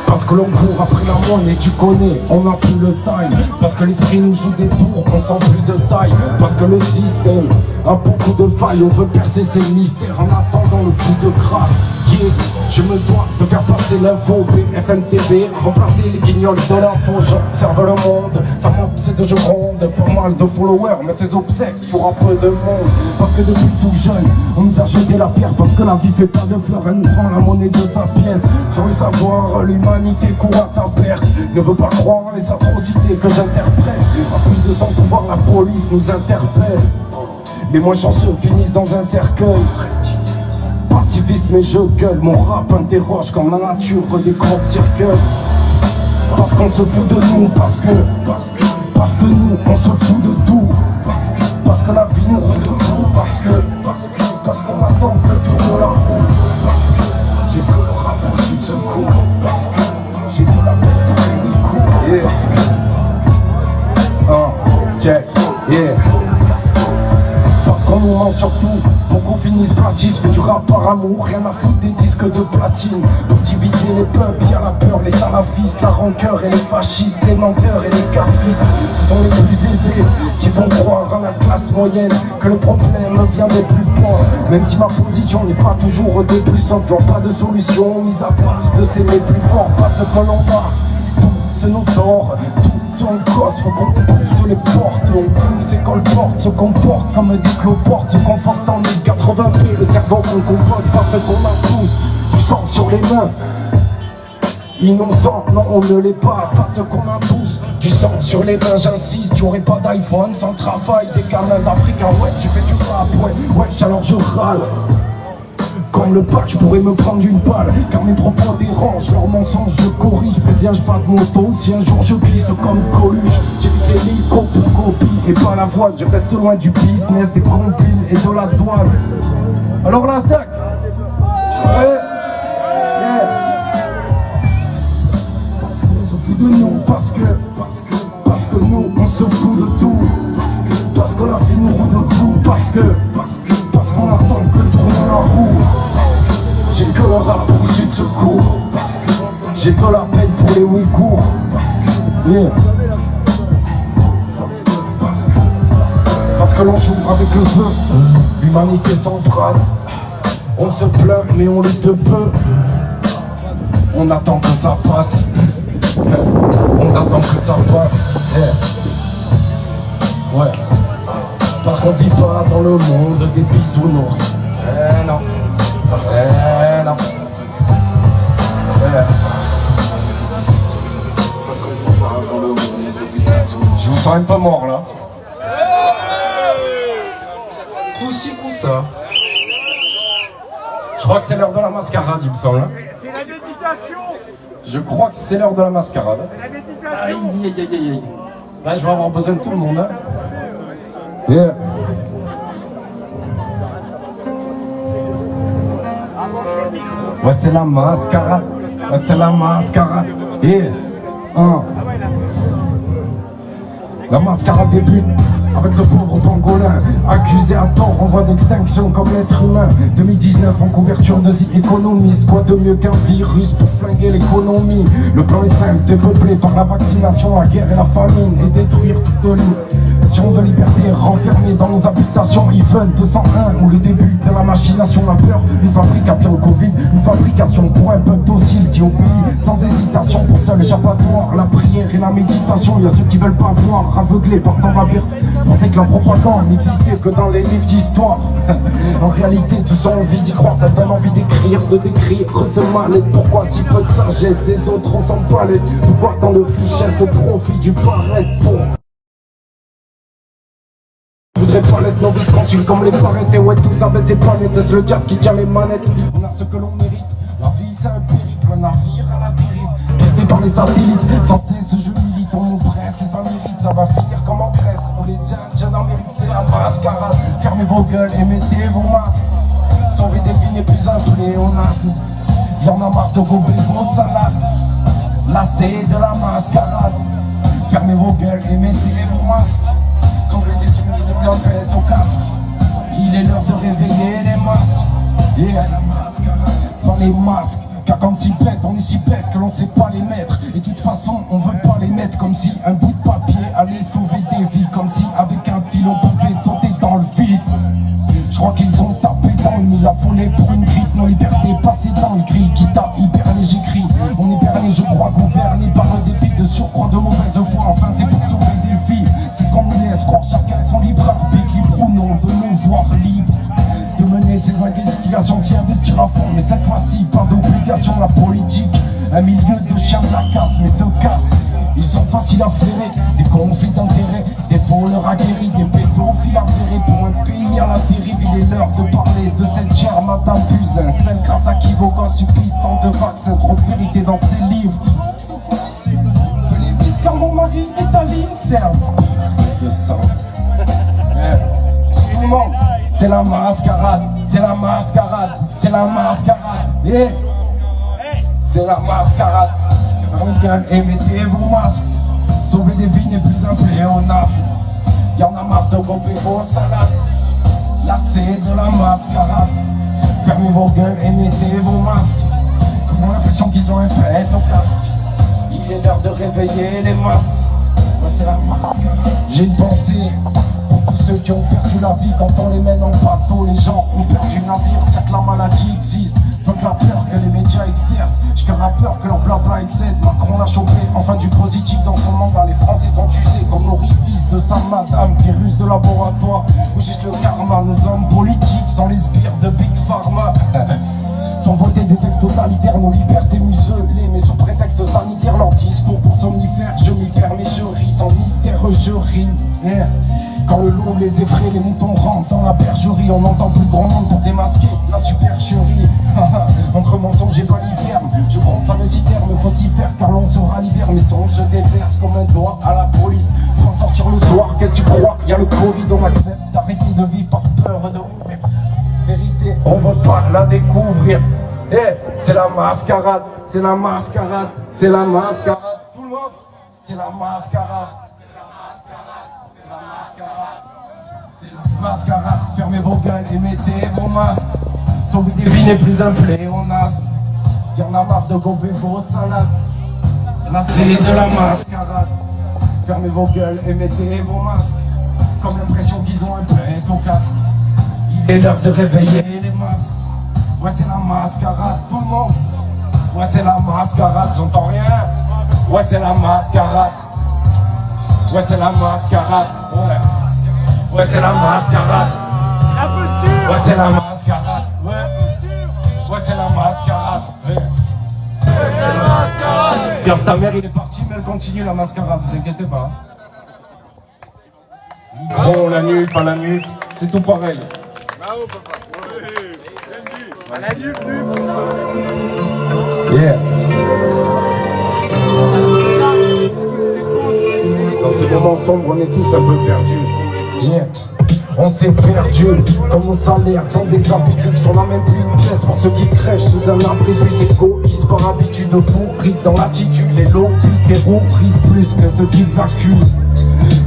parce que l'on court après la monnaie, tu connais, on n'a plus le time. Parce que l'esprit nous joue des tours, on sent plus de taille. Parce que le système a beaucoup de failles, on veut percer ses mystères en attendant le coup de grâce. Yeah, je me dois de faire passer l'info, BFM TV, remplacer les guignols de l'info. J'observe le monde, ça m'obsède, je gronde. Pas mal de followers, mais tes obsèques pour un peu de monde. Parce que depuis tout jeune, on nous a jeté la fière. Parce que la vie fait pas de fleurs, elle nous prend la monnaie de sa pièce. Sans le savoir, l'humanité court à sa perte. Ne veut pas croire les atrocités que j'interprète. En plus de son pouvoir, la police nous interpelle. Les moins chanceux finissent dans un cercueil. Pacifiste mais je gueule, mon rap interroge comme la nature décroche circuit. Parce qu'on se fout de nous, parce que nous on se fout de tout. Parce que la vie nous redécouvre, parce qu'on attend que le tour de la roue. Parce que j'ai que le rap au-dessus de ce coup. Parce que j'ai de la bête de les coups. Parce que check, yeah. Parce qu'on nous ment surtout, pour qu'on finisse se platine, je fais du rap par amour, rien à foutre des disques de platine. Pour diviser les peuples, y'a la peur, les salafistes, la rancœur et les fascistes, les menteurs et les cafistes. Ce sont les plus aisés qui vont croire à la classe moyenne que le problème vient des plus pauvres. Même si ma position n'est pas toujours des plus simples, je vois pas de solution, mis à part de s'aimer plus fort, pas ce que l'on a. Tous nos torts, tous on gosse, faut qu'on pousse les portes, on pousse et colporte, se comporte comme des cloportes, se conforte en 1080p, le cerveau qu'on comporte parce qu'on a tous du sang sur les mains. Innocent, non on ne l'est pas, parce qu'on a tous du sang sur les mains, j'insiste, j'aurais pas d'iPhone sans travail, des gamins d'Afrique, ouais, je fais du rap, ouais, alors je râle. Comme le pack, je pourrais me prendre une balle, car mes propos dérangent, leurs mensonges je corrige, préviens je pas de moto, si un jour je glisse comme Coluche, j'évite les micros pour copie et pas la voile, je reste loin du business, des combines et de la douane. Alors la stack, de nous parce que nous on se fout de tout, parce que la vie nous roule de tout, parce qu'on attend que tourner la roue, j'ai que le rap pour issue de secours, j'ai de la peine pour les Ouïghours, parce que l'on joue avec le feu, l'humanité sans phrase, on se plaint mais on lutte peu, on attend que ça passe. On attend que ça passe, ouais. Parce qu'on vit pas dans le monde des bisounours. Non. Non. Parce qu'on vit pas dans le monde des bisounours. Je vous sens un peu mort là. Coup-ci, coup-ça. Je crois que c'est l'heure de la mascarade, il me semble. C'est la méditation. Je crois que c'est l'heure de la mascarade. C'est la méditation. Aïe. Là, je vais avoir besoin de tout le monde. Hein. Yeah. Ouais, c'est la mascarade. Ouais, c'est la mascarade. Yeah. La mascarade débute avec ce pauvre pangolin, accusé à tort, en voie d'extinction comme l'être humain. 2019 en couverture de The Economist, quoi de mieux qu'un virus pour flinguer l'économie. Le plan est simple, dépeuplé par la vaccination, la guerre et la famine, et détruire toute l'illusion de liberté renfermée dans nos habitations. Even 201, où le début de la machination, la peur, une fabrique à pire le Covid, une fabrication pour un peuple docile qui obéit sans hésitation pour seul échappatoire, la prière et la méditation. Il y a ceux qui veulent pas voir, aveuglés par ton labyrinthe. Penser que la propagande n'existait que dans les livres d'histoire. En réalité, tout ça envie d'y croire, ça donne envie d'écrire, de décrire ce mal-être. Pourquoi si peu de sagesse des autres on s'en palette? Pourquoi tant de richesse au profit du paraître? Je voudrais pas l'être novice consul comme les parettes. Et ouais, tout ça, mais c'est pas net, c'est le diable qui tient les manettes. On a ce que l'on mérite, la vie c'est un périple, un navire à la dérive, pisté par les satellites, sans cesse je milite, on nous presse, et ça mérite, ça va finir comme en Grèce. On les Indiens d'Amérique, c'est la mascarade. Fermez vos gueules et mettez vos masques. Sauver des vies n'est plus un pléonasme. Y'en a marre de gober vos salades. Lassez de la mascarade. Fermez vos gueules et mettez vos masques. Sauver des vies qui se pètent au casque. Il est l'heure de réveiller les masses. Et à la mascarade, dans les masques. Car quand si bête, on est si bête que l'on sait pas les mettre. Et de toute façon, on veut pas les mettre. Comme si un bout de papier allait sauver des vies. Comme si avec un fil on pouvait sauter dans le vide. Je crois qu'ils ont tapé dans le nid, affolé pour une grippe. Nos libertés passées dans le gris. Qui tape hiberné, j'écris. On est berné, je crois, gouverné par le dépit de surcroît de mauvaise foi. Enfin c'est pour sauver des vies. C'est ce qu'on nous laisse croire, chacun son libre arbitre. Libre ou non de nous voir libres, de mener ces investigations, s'y investir à fond. Mais cette fois-ci, pas d'obligation, la politique. Un milieu de chiens de la casse, mais de casse. Ils sont faciles à flairer, des conflits d'intérêts, des voleurs aguerris, des pédophiles avérés. Pour un pays à la dérive, il est l'heure de parler de cette chère Madame Buzyn, celle grâce à qui vos gosses subissent tant de vaccins, trop de vérité dans ses livres. Que les vies, car mon mari est à l'INSERM. Espèce de sang. Tout le monde, c'est la mascarade, c'est la mascarade, c'est la mascarade. Yeah. C'est la mascarade. Et mettez vos masques. Sauver des vies n'est plus un pléonasme. Y'en a marre de gober vos salades. lassés de la mascarade. Fermez vos gueules et mettez vos masques. On a l'impression qu'ils ont un pet au casque. Il est l'heure de réveiller les masses. Ouais, c'est la mascarade. J'ai une pensée pour tous ceux qui ont perdu la vie quand on les mène en bateau. Les gens ont perdu le navire, c'est que la maladie existe. Faut que la peur que les médias exercent. J'ai que la peur que leur blabla excède. Macron l'a chopé, enfin du positif dans son mandat. Les Français sont usés comme l'orifice de sa madame. Virus de laboratoire ou juste le karma. Nos hommes politiques sont les sbires de Big Pharma. Sont votés des textes totalitaires, nos libertés muselées. Mais sous prétexte sanitaire, leur discours pour somnifères. Je m'y perds mais je ris, sans mystère je ris. Yeah. Quand le loup les effraie, les moutons rentrent dans la bergerie. On n'entend plus grand monde pour démasquer la supercherie. Entre mensonges et balivernes, je compte ça me citerne, faut s'y faire car l'on sera l'hiver. Mes songes je déverse comme un doigt à la police. Faut en sortir le soir, qu'est-ce que tu crois? Y'a le Covid, on accepte d'arrêter de vivre par peur de vérité, on veut pas la découvrir. Eh, c'est la mascarade, c'est la mascarade, c'est la mascarade. Tout le monde, c'est la mascarade. C'est la mascarade, fermez vos gueules et mettez vos masques. Sauver des vies n'est plus un pléonasme. Y'en a marre de gober vos salades. Là c'est de la mascarade. Fermez vos gueules et mettez vos masques. Comme l'impression qu'ils ont un pet au casque. Il est l'heure de réveiller les masses. Ouais c'est la mascarade, tout le monde. Ouais c'est la mascarade, j'entends rien. Ouais c'est la mascarade. Ouais c'est la mascarade. Ouais c'est la mascarade. Ouais c'est la mascarade. Ouais c'est la mascarade. Ouais c'est la mascarade. Tiens, ta mère il est parti mais elle continue la mascarade, vous inquiétez pas. Micro, la nuque, pas la nuque, c'est tout pareil. Bravo papa. La nuque, Yeah. Dans ces moments sombres, on est tous un peu perdus. Yeah. On s'est perdu comme nos salaires dans des habits de luxe. On n'a même plus une pièce pour ceux qui crèchent sous un abri. Plus égoïstes par habitude, fou, pris dans l'attitude. Les lobbies terrorisent plus que ceux qu'ils accusent.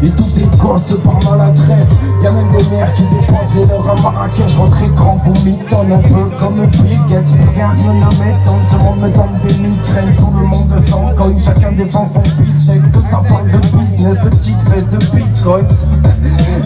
Ils touchent des gosses par maladresse. Y'a même des mères qui dépensent les leurs à Marrakech. Votre écran vous m'étonne un peu comme Bill Gates. Rien ne m'étonne, ce monde me donne des migraines. Tout le monde s'en cogne, chacun défend son beefsteak. Que ça parle de business, de petites fesses, de bitcoins.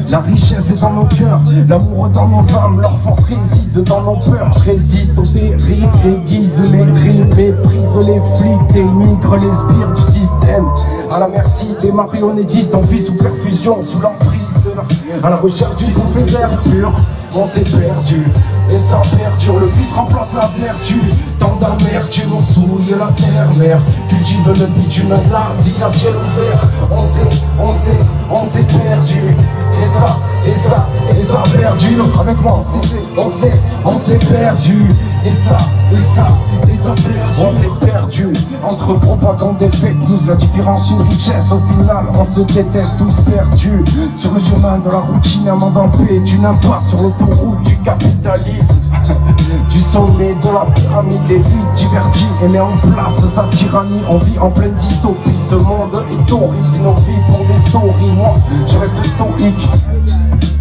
La richesse est dans nos cœurs, l'amour dans nos âmes. Leur force réside dans nos peurs. Je résiste aux dérives, aiguise les rimes, méprise les flics, dénigre les sbires du système. À la merci des marionnettistes en vie sous perfusion, sous l'emprise de la... À la recherche d'une bouffée d'air pur, on s'est perdu, et ça perdure. Le vice remplace la vertu, tant d'amertume, on souille la terre, mère. Cultive le bitume, l'Asie, à ciel ouvert. On s'est perdu, et ça perdure. Avec moi, on s'est perdu, et ça perdure. On s'est perdu, entre propagande et fake news. La différence, une richesse, au final, on se déteste tous perdus. Sur le chemin de la routine, amende en paix, d'une impasse sur l'autoroute du capitalisme. Du sommet de la pyramide, l'élite divertie et met en place sa tyrannie. On vit en pleine dystopie, ce monde est horrible. Nos vies pour des stories, moi je reste stoïque.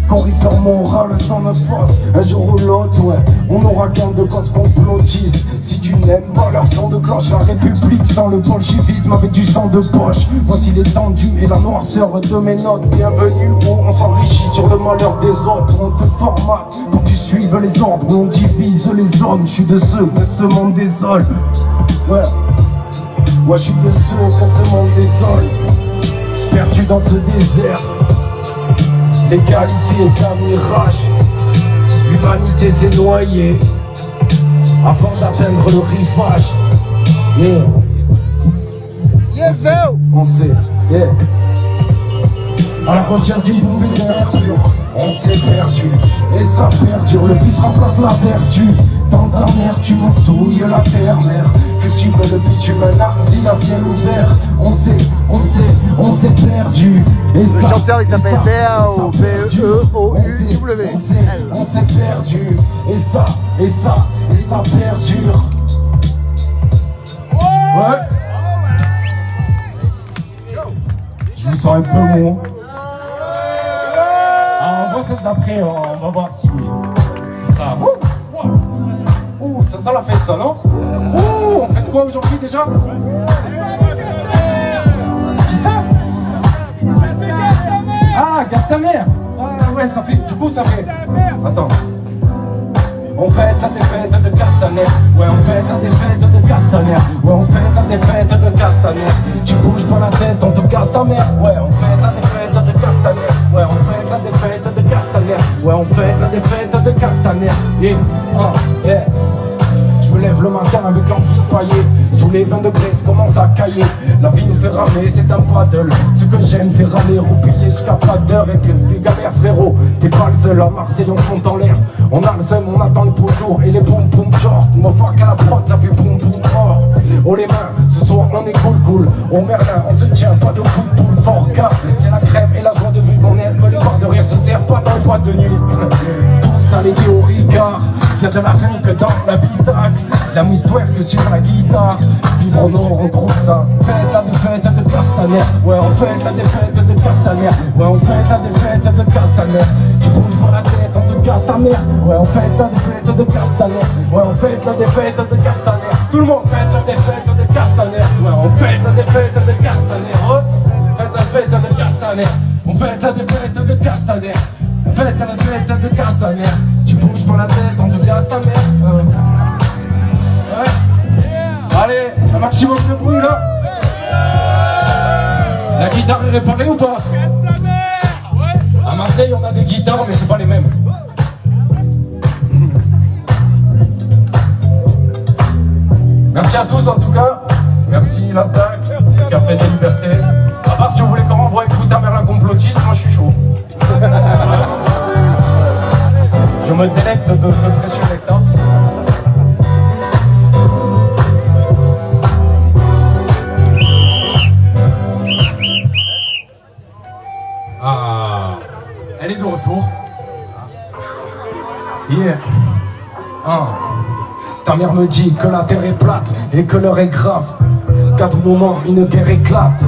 Qu'on risque leur morale sans ne fausse. Un jour ou l'autre, ouais, on aura gain de cause complotiste. Si tu n'aimes pas leur son de cloche, la République sans le bolchevisme avec du sang de poche. Voici l'étendue et la noirceur de mes notes. Bienvenue où on s'enrichit sur le malheur des autres. On te formate pour que tu suives les ordres, où on divise les hommes. Je suis de ceux que ce monde désole. Ouais, je suis de ceux que ce monde désole. Perdu dans ce désert. L'égalité est un mirage. L'humanité s'est noyée avant d'atteindre le rivage. Yeah. On sait, yeah. À la recherche d'une bouffée d'air pur, on s'est perdu, et ça perdure. Le vice remplace la vertu. Tant d'amertume, on souille la terre, mère. Cultive le bitume, un asile à ciel ouvert. On s'est perdu. Et le chanteur il s'appelle B-A-O-B-E-O-U-W. On s'est perdu. Et ça perdure. Ouais. Je vous sens un peu mou. Alors on voit celle d'après, on va voir si... là. Ouh, ça sent la fête ça, non? Ouh, on fait quoi aujourd'hui déjà? Qui ça? Ah, Gastamer. Ah ouais, ça fait, du coup ça fait... Attends. On fête la défaite de Castaner. Ouais, on fête la défaite de Castaner. Ouais, on fête la défaite de Castaner. Tu bouges pas la tête, on te casse ta mère. Ouais, on fête la défaite de Castaner. Ouais, on fête la défaite de Castaner. Ouais, on fête la défaite de Castaner. Yeah, yeah. Je me lève le matin avec l'envie de pailler. Sous les 20 degrés, ça commence à cailler. La vie nous fait ramer, c'est un paddle. Ce que j'aime, c'est râler, roupiller jusqu'à pas d'heure. Et que des galères, frérot, t'es pas le seul. À Marseille, on compte en l'air. On a le seum, on attend le beau jour. Et les boum boum short. Mon fuck à la prod, ça fait boum boum fort. Oh les mains, ce soir on est cool. Oh Merlin, on se tient, pas de coup de boule fort. Car c'est la crème et la joie de vivre. On aime le bar de rire, se sert pas dans le boîte de nuit. Tout ça les dit au Ricard. Y'a de la reine que dans l'habitacle. La histoire que sur la guitare. Vivre au nord, on trouve ça. Fête la défaite de Castaner. Ouais, on fête la défaite de Castaner. Ouais, on fête la défaite de Castaner. Tu bouges pas la tête, on te casse ta mère. Ouais, on fête la défaite de Castaner. Ouais, on fête la défaite de Castaner. Tout le monde fête la défaite de Castaner. Ouais, on fête la défaite de Castaner. Oh, fête la fête de Castaner. On fête la défaite de Castaner. On fête la défaite de Castaner. Tu bouges pas la tête, on te casse ta mère. Ouais. Allez, un maximum de bruit là. La guitare est réparée ou pas? À Marseille on a des guitares mais c'est pas les mêmes. Merci à tous en tout cas. Merci Lasdac, Café des Libertés. À part si vous voulez qu'on renvoie écouter ta mère la complotiste, moi je suis chaud. Je me délecte de ce précieux nectar. Ah, elle est de retour. Yeah. Ta mère me dit que la terre est plate et que l'heure est grave. Qu'à tout moment une guerre éclate.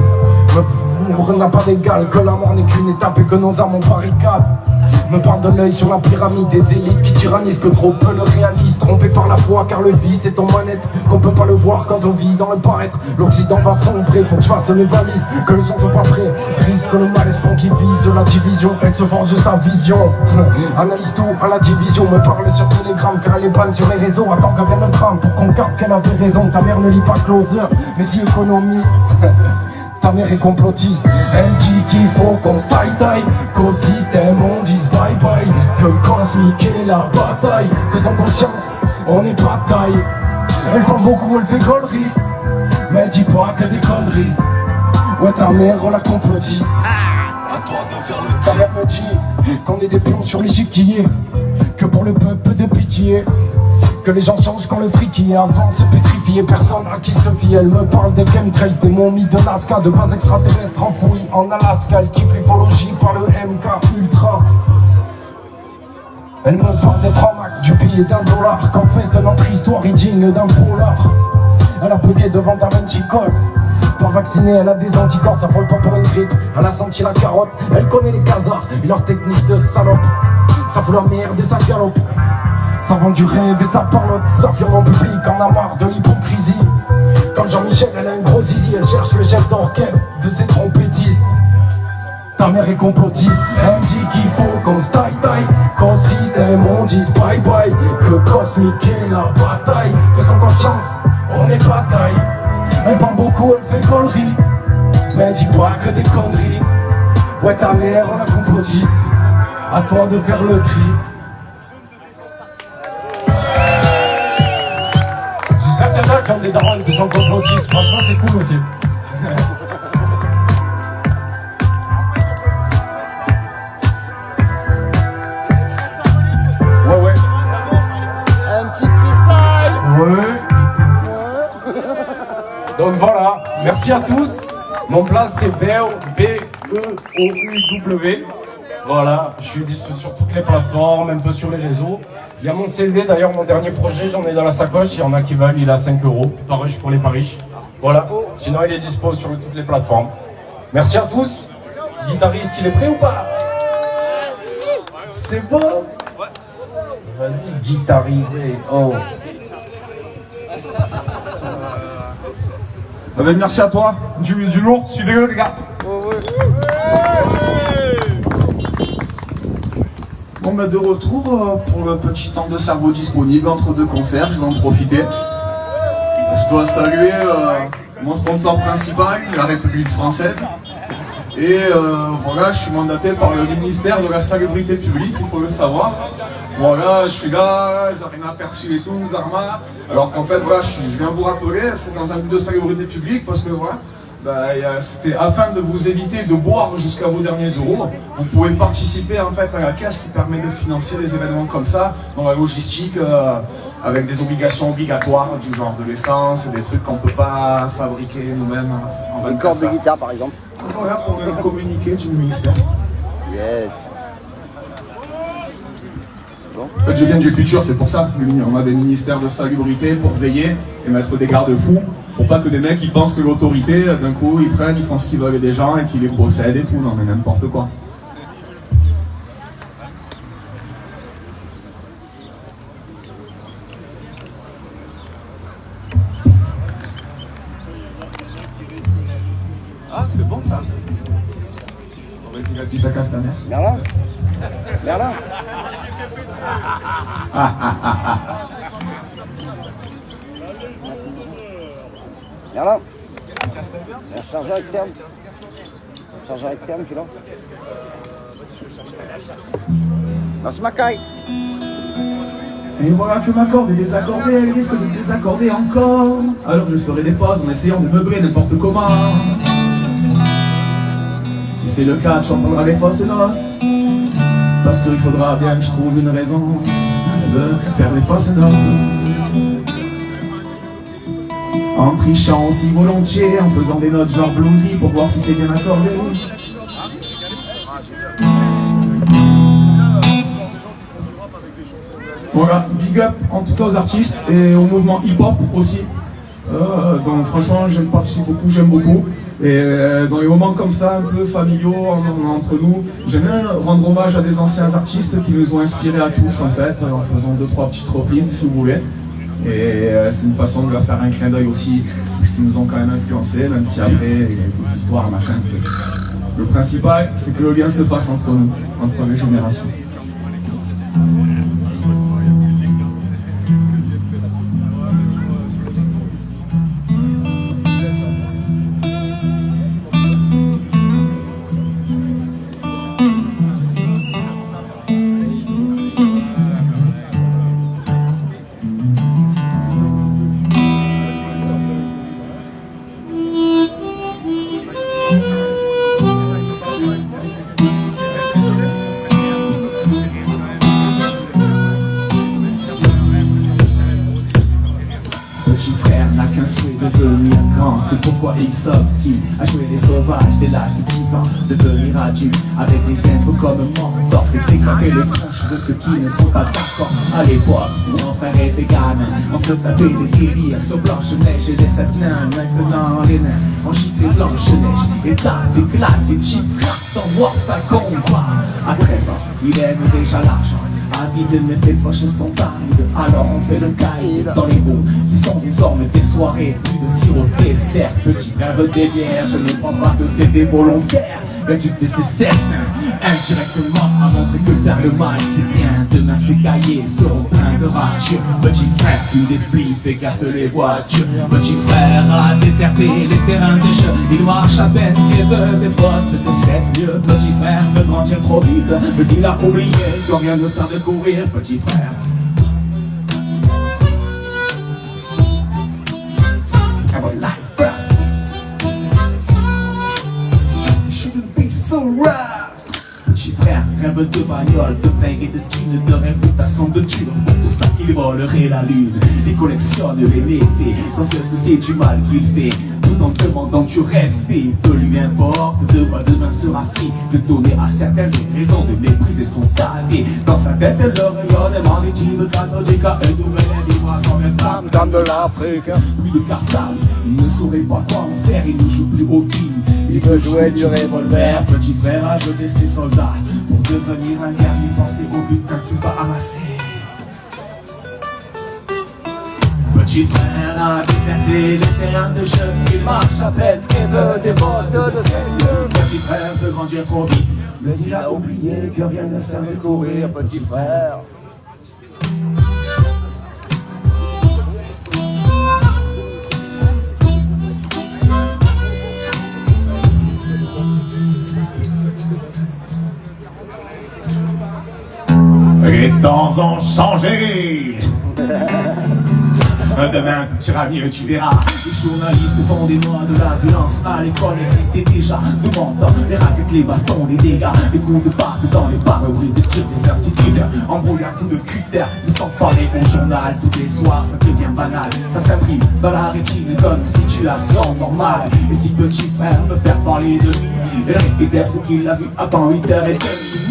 L'amour n'a pas d'égal, que la mort n'est qu'une étape et que nos âmes ont barricade. Me parle de l'œil sur la pyramide des élites qui tyrannisent, que trop peu le réalisent. Trompé par la foi car le vice est en manette, qu'on peut pas le voir quand on vit dans le paraître. L'Occident va sombrer, faut que je fasse mes valises, que les gens sont pas prêts. Risque le mal espoir qui vise la division, elle se forge de sa vision. Analyse tout à la division, me parle sur Telegram car elle est panne sur les réseaux. Attends que vienne le drame pour qu'on capte qu'elle avait raison. Ta mère ne lit pas Closer, mais si économiste. Ta mère est complotiste. Elle dit qu'il faut qu'on se taille-taille, qu'au système on dise bye-bye, que cosmique est la bataille, que sans conscience on n'est pas de taille. Elle parle beaucoup, elle fait gaulerie, mais elle dit pas que des conneries. Ouais, ta mère, on la complotiste. À toi de faire le. Ta mère me dit qu'on est des pions sur l'échiquier, que pour le peuple de pitié, que les gens changent quand le fric y est avant se pétrifier, personne à qui se fie. Elle me parle des chemtrails, des momies de Nazca, de bases extraterrestres enfouies en Alaska. Elle kiffe l'ufologie par le MK Ultra. Elle me parle des francs-macs, du billet $1, qu'en fait notre histoire est digne d'un polar. Elle a bugué devant Da Vinci Code. Pas vaccinée, elle a des anticorps, ça vole pas pour une grippe. Elle a senti la carotte, elle connaît les casards et leur technique de salope. Ça fout la merde et ça galope. Ça vend du rêve et ça parlote, ça affirme en public, en a marre de l'hypocrisie. Comme Jean-Michel, elle a un gros zizi, elle cherche le chef d'orchestre de ses trompettistes. Ta mère est complotiste, elle dit qu'il faut qu'on se taille-taille, qu'au système on dise bye-bye, que cosmique est la bataille, que sans conscience on n'est pas taille. Elle parle beaucoup, elle fait gaulerie, mais elle dit pas que des conneries. Ouais, ta mère, on la complotiste, à toi de faire le tri. Comme des darons qui sont complotistes, franchement c'est cool aussi. Ouais. Un petit freestyle. Ouais. Donc voilà, merci à tous. Mon place c'est B-E-O-U-W. Voilà, je suis dispo sur toutes les plateformes, un peu sur les réseaux. Il y a mon CD, d'ailleurs mon dernier projet, j'en ai dans la sacoche, il y en a qui valent, il est à 5 €, pas riche pour les pas riches. Voilà, sinon il est dispo sur toutes les plateformes. Merci à tous. Guitariste, il est prêt ou pas? C'est bon? Vas-y, guitarisé. Oh. David, merci à toi. Du lourd, suivez-le les gars. Bon bah de retour pour le petit temps de cerveau disponible entre deux concerts, je vais en profiter. Je dois saluer mon sponsor principal, la République française. Et voilà, je suis mandaté par le ministère de la Salubrité publique, il faut le savoir. Voilà, je suis là, j'ai rien aperçu et tout, Zarma. Alors qu'en fait, voilà, je viens vous rappeler, c'est dans un but de salubrité publique parce que voilà, c'était afin de vous éviter de boire jusqu'à vos derniers euros. Vous pouvez participer en fait à la caisse qui permet de financer des événements comme ça, dans la logistique, avec des obligations obligatoires du genre de l'essence et des trucs qu'on ne peut pas fabriquer nous-mêmes en 24 heures. Une corde de guitare par exemple. Voilà pour le communiqué du ministère. Yes. En fait, je viens du futur, c'est pour ça. On a des ministères de salubrité pour veiller et mettre des garde-fous pour pas que des mecs ils pensent que l'autorité, d'un coup, ils prennent, ils font ce qu'ils veulent des gens et qu'ils les possèdent et tout. Non, mais n'importe quoi. Ah, c'est bon ça. On va dire la pita Castaner. Merlin. Merlin. Merlin. Un chargeur externe. Un chargeur externe, tu l'as? Lance ma caille. Et voilà que ma corde est désaccordée, elle risque de désaccorder encore. Alors je ferai des pauses en essayant de meubler n'importe comment. Si c'est le cas, tu entendras les fausses notes. Parce qu'il faudra bien que je trouve une raison de faire les fausses notes. En trichant aussi volontiers, en faisant des notes genre bluesy pour voir si c'est bien accordé. Voilà, big up en tout cas aux artistes et au mouvement hip-hop aussi. Donc franchement, je participe beaucoup, j'aime beaucoup. Et dans les moments comme ça, un peu familiaux entre nous, j'aime bien rendre hommage à des anciens artistes qui nous ont inspirés à tous en fait, en faisant 2-3 petites reprises si vous voulez. Et c'est une façon de leur faire un clin d'œil aussi, parce qu'ils nous ont quand même influencés, même si après, il y a des histoires, machin. Le principal, c'est que le lien se passe entre nous, entre les générations. C'est pourquoi il s'obstine à jouer les sauvages dès l'âge de 10 ans, devenir adulte avec des infos comme mentor, c'est dégrader les tronches de ceux qui ne sont pas d'accord. À l'époque où mon frère était gamin, on se tapait des délires sur Blanche-Neige et les 7 nains. Maintenant les nains ont chiffré Blanche-Neige et tape, éclate et chip, craque, t'envoies ta combat. À 13 ans, il aime déjà l'argent. Avide, mais tes poches sont arides. Alors on fait le caïd dans les mots qui sont désormais des soirées plus de sirop de dessert. Petit rêve des bières, je ne crois pas que c'est des volontaires. L'adulte c'est certain, indirectement à montrer que faire le mal c'est bien. Demain ces cahiers seront pleins de rage. Petit frère, tu d'esprit fait casse les voitures. Petit frère a déserté les terrains de jeu. Il marche à peine, rêve des potes de 7 lieux. Petit frère veut grandir trop vite, mais il a oublié qu'on vient de s'en découvrir. Petit frère. Petit frère rêve de bagnole, de pain et de thunes, de réputation de thunes. Pour tout ça, il volerait la lune. Il collectionne les méfaits, sans se soucier du mal qu'il fait. Tout en demandant du respect, peu lui importe de quoi demain sera fait. De donner à certaines raisons de mépriser son talent. Dans sa tête, le rayonnement des teams catholiques et nouvelle vibration de femme comme de l'Afrique. Plus de cartable, il ne saurait pas quoi en faire, il ne joue plus au king. Il veut jouer du revolver. Petit frère a jeté ses soldats pour devenir un guerrier, penser au butin que tu vas amasser. Petit frère a déserté les terrains de jeu. Il marche à peine et veut des bottes de sérieux. Petit frère veut grandir trop vite, mais il a oublié que rien ne sert de courir. Petit frère. Les temps ont changé. Demain tout ira mieux, tu verras. Les journalistes font des mois de la violence. À l'école existait déjà. Tout menton, les raquettes, les bastons, les dégâts. Les coups de patte dans les pare-brises, des tirs des instituteurs. Embrouillard de cutter, ils sont parlés au journal. Tous les soirs, ça devient banal. Ça s'imprime dans la rétine comme situation normale. Et si petit frère veut faire parler de lui, il récupère ce qu'il a vu avant 8h30.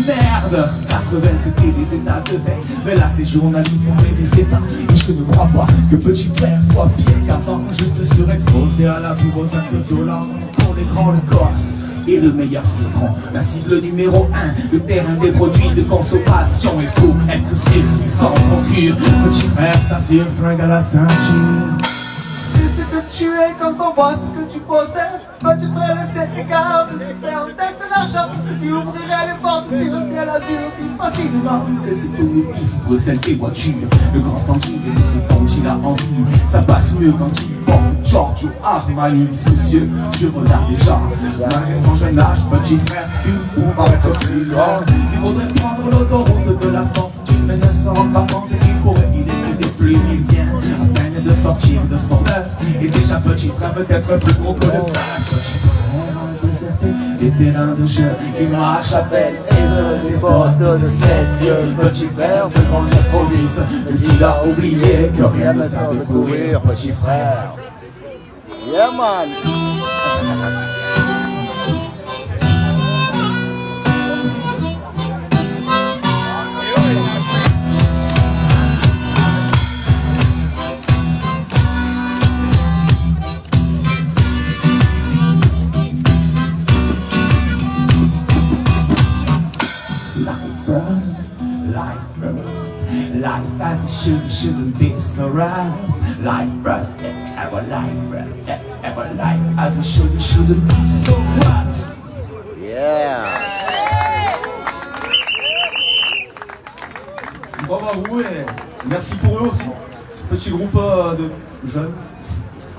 Merde, 80 c'était des états de fait. Mais là ces journalistes ont fait des états. Et je ne crois pas que petit frère soit pire qu'avant. Juste surexposé à la plus grosse acte violente. Pour les grands le Corse et le meilleur citron. La cible numéro 1, le terrain des produits de consommation. Il faut être sûr qu'ils s'en procurent. Petit frère s'assure, flingue à la ceinture. Si c'est que tu es quand on voit ce que tu possèdes, petit frère le sait égarable, super en tête de l'argent. Il ouvrirait les portes si le ciel azur aussi facilement. Et c'est tous les fils possèdent des voitures. Le grand standing de tout ce dont il a envie. Ça passe mieux quand il porte Giorgio Armani. Soucieux, je regarde déjà. Malgré son jeune âge, petit frère cul pour paraître plus grand. Il faudrait prendre l'autoroute de la fortune, mais ne s'en rend pas compte qu'il pourrait y laisser des plumes. Il vient à peine de sortir de son œuf. Et déjà petit frère peut être plus gros que le frère. Petit frère a déserté les terrains de jeu. Il marche à peine et veut des bottes de 7 lieux. Petit frère veut grandir trop vite, mais il a oublié que rien ne sert de courir. Petit frère. Yeah man. Life as it shouldn't be so right. Life right, ever life, ever life as it shouldn't be so right. Yeah. Bravo à vous et merci pour eux aussi. Ce petit groupe de jeunes.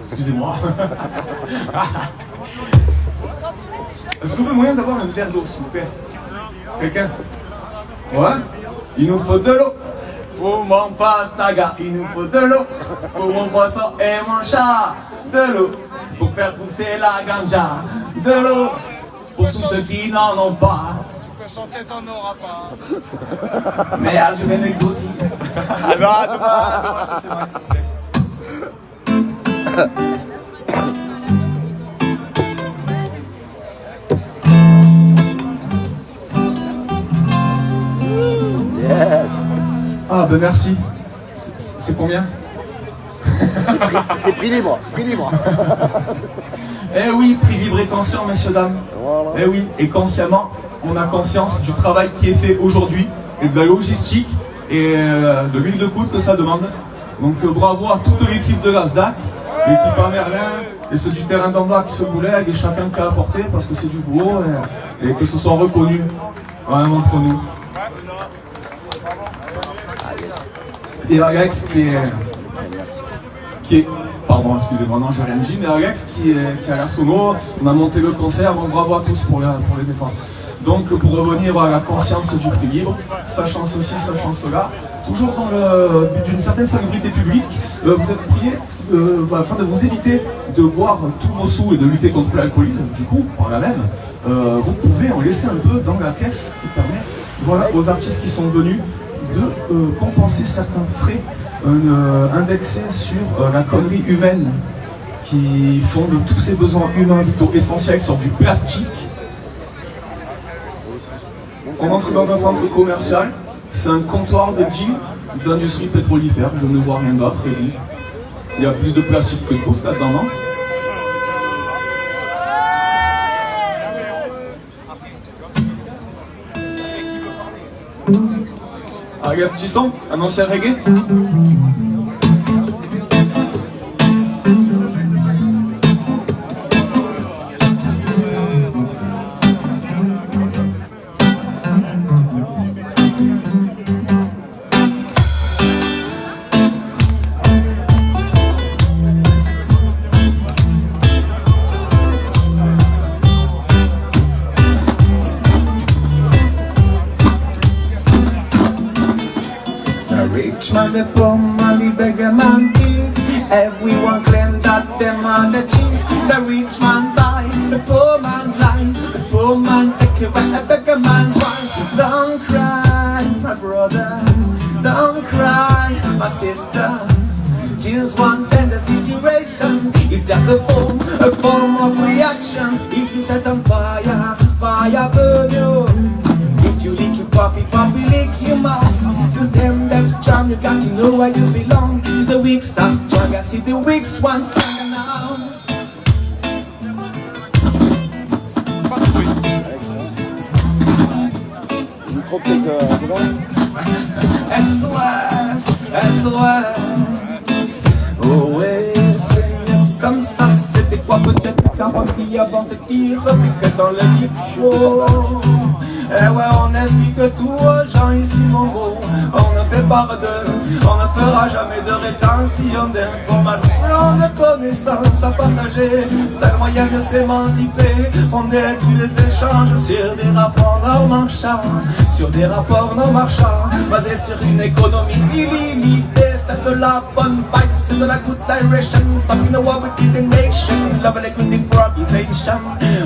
Excusez-moi. Est-ce que vous avez moyen d'avoir un verre d'eau, s'il vous plaît? Quelqu'un? Ouais? Il nous faut de l'eau pour mon pastaga. Il nous faut de l'eau pour mon poisson et mon chat. De l'eau pour faire pousser la ganja. De l'eau pour tous ceux qui n'en ont pas. Que sans tête on n'aura pas. Merde, je vais négocier. C'est vrai. Yes. Ah ben merci. C'est combien? C'est prix libre, prix libre. Eh oui, prix libre et conscient, messieurs, dames. Voilà. Eh oui, et consciemment, on a conscience du travail qui est fait aujourd'hui et de la logistique et de l'huile de coude que ça demande. Donc bravo à toute l'équipe de l'ASDAC, l'équipe à Merlin et ceux du terrain d'en bas qui se boulèguent et chacun qui a apporté parce que c'est du boulot et que ce soit reconnu quand même entre nous. Et Alex qui est pardon, excusez-moi, non, j'ai rien dit, mais Alex qui est à la sono, on a monté le concert, donc bravo à tous pour les efforts. Donc pour revenir à la conscience du prix libre, sachant ceci, sachant cela, toujours dans le but d'une certaine salubrité publique, vous êtes priés afin de vous éviter de boire tous vos sous et de lutter contre l'alcoolisme. Du coup, par là même, vous pouvez en laisser un peu dans la caisse qui permet, voilà, aux artistes qui sont venus de compenser certains frais indexés sur la connerie humaine qui fonde tous ces besoins humains vitaux essentiels sur du plastique. On entre dans un centre commercial, c'est un comptoir de gin d'industrie pétrolifère, je ne vois rien d'autre. Il y a plus de plastique que de bouffe là-dedans, non? Ah, il y a un petit son, un ancien reggae. the poor man, the beggar man thief. Everyone claim that them are the chief. The rich man buy the poor man's life. The poor man take away the beggar man's wife. Don't cry, my brother. Don't cry, my sister. Just one tender situation. It's just a form of reaction. If you set on fire, fire burn you. If you lick your puppy, puppy lick your mouse. System them strong, you got to know where you belong. See the weak start stronger, see the weak one stronger now. SOS, SOS. Oh ouais, Seigneur, comme ça c'était quoi peut-être qu'un qui avance qui repique dans le deep show. Eh ouais, on explique tout aux gens ici mon beau. On ne fait pas on ne fera jamais de rétention d'informations, de connaissances à partager. C'est le moyen de s'émanciper. On est tous les échanges sur des rapports non marchands. Sur des rapports non marchands, basés sur une économie illimitée. C'est de la bonne vibe, c'est de la good direction. Stopping the war with the nation. Love like with improvisation.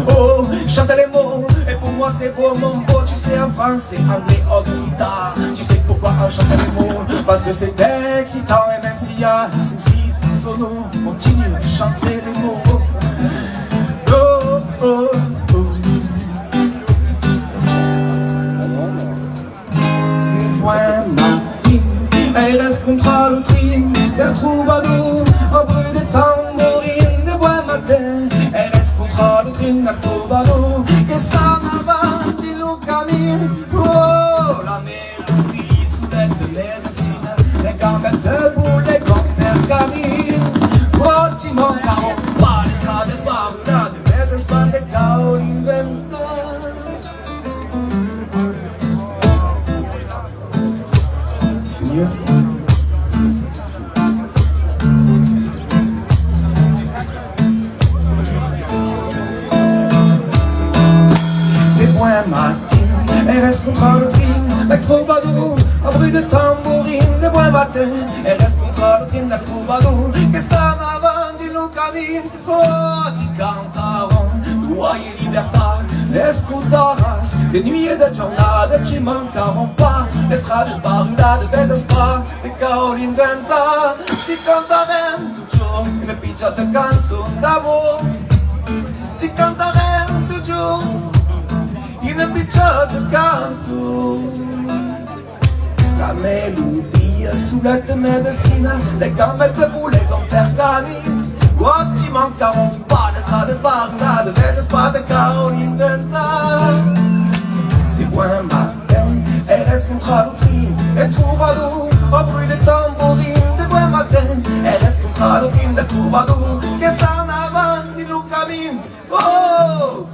Oh, chante les mots, et pour moi c'est beau mon beau. Tu sais en français, anglais, occitan. Tu sais pourquoi on chante les mots? Parce que c'est excitant. Et même s'il y a un souci de sono, continue à chanter les mots. Oh, oh, oh. Et moi, Martine, elle reste contre l'autrine. Des troubadours, au bruit des tambourines. Des bois matins, elle reste contre l'autrine. Des troubadours, que ça m'avance. Oh, la mélodie soulève de médecine. Les gambettes debout, les grands-pères caminent. Oh, tu m'en caron, pas les strades, espoirs, là, de mes espoirs, des chaos inventeurs. Seigneur. Des points matines. Elle reste contre l'autrine, la troubadour, au bruit de tambourine, des bois matins. Elle reste contre l'autrine, la troubadour, que ça m'avance du nous camine. Oh, tu cantarons, loi et libertad, l'escoutarras, des nuits et de journades, tu manqueront pas. L'estrade, esbarula, de désespoir, des Caroline Venta. Tu cantarem toujours une piccia de canzone d'amour. Tu cantarem toujours une piccia de canzone. La mélodie soulève de médecine. Les gambettes debout, les grands-pères canines. Oh, tu manqueront pas l'estrade, esbarula, de désespoir, de Caroline Venta. Des points matins, elle reste contre l'autrine. Et troubadour, au bruit des tambourines. Des points matins, elle reste contre l'autrine. Des troubadours, que s'en avance, il nous camine. Oh!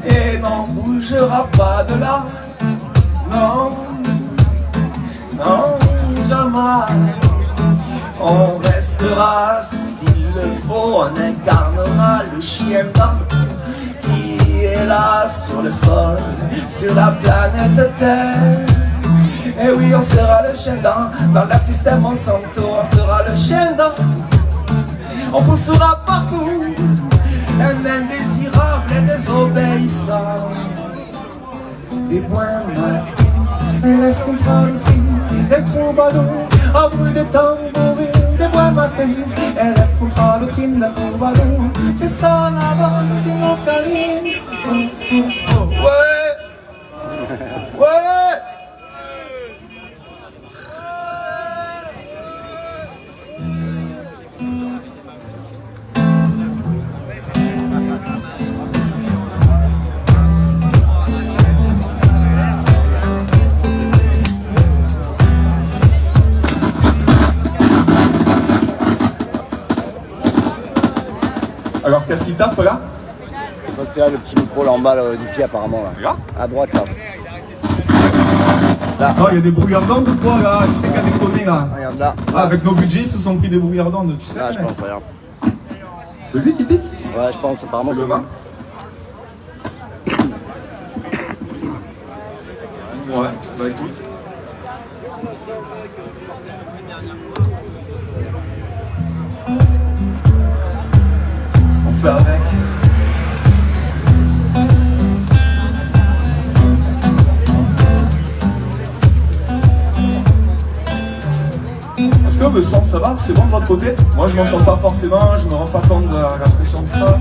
Et n'en bougera pas de là. Non, non, jamais. On restera s'il le faut. On incarnera le chien blanc qui est là sur le sol, sur la planète Terre. Et oui, on sera le chien dent. Dans leur système Monsanto, on sera le chien dent. On poussera partout un indésirable et désobéissant. Des points matines, elle reste contre l'autrine. Des troubadours, au bruit des tambourines. Des points matines, elle reste contre l'autrine. Des troubadours, que ça n'avance, tu n'en câlines. Ouais, ouais. Alors qu'est-ce qui tape là? Ça c'est là, le petit micro là en bas là, du pied apparemment là. Là? À droite là. Là. Non, il y a des brouillards d'ondes ou quoi là? Qui c'est qui a déconné là? Regarde là. Ah, avec nos budgets, ils se sont pris des brouillards d'ondes, tu sais? Ah, je pense, regarde. C'est lui qui pique? Ouais, je pense, apparemment c'est le vin. Ouais, bah écoute. On fait avec. Est-ce que le son ça va? C'est bon de votre côté? Moi je m'entends pas forcément, je me rends pas compte de la pression du train.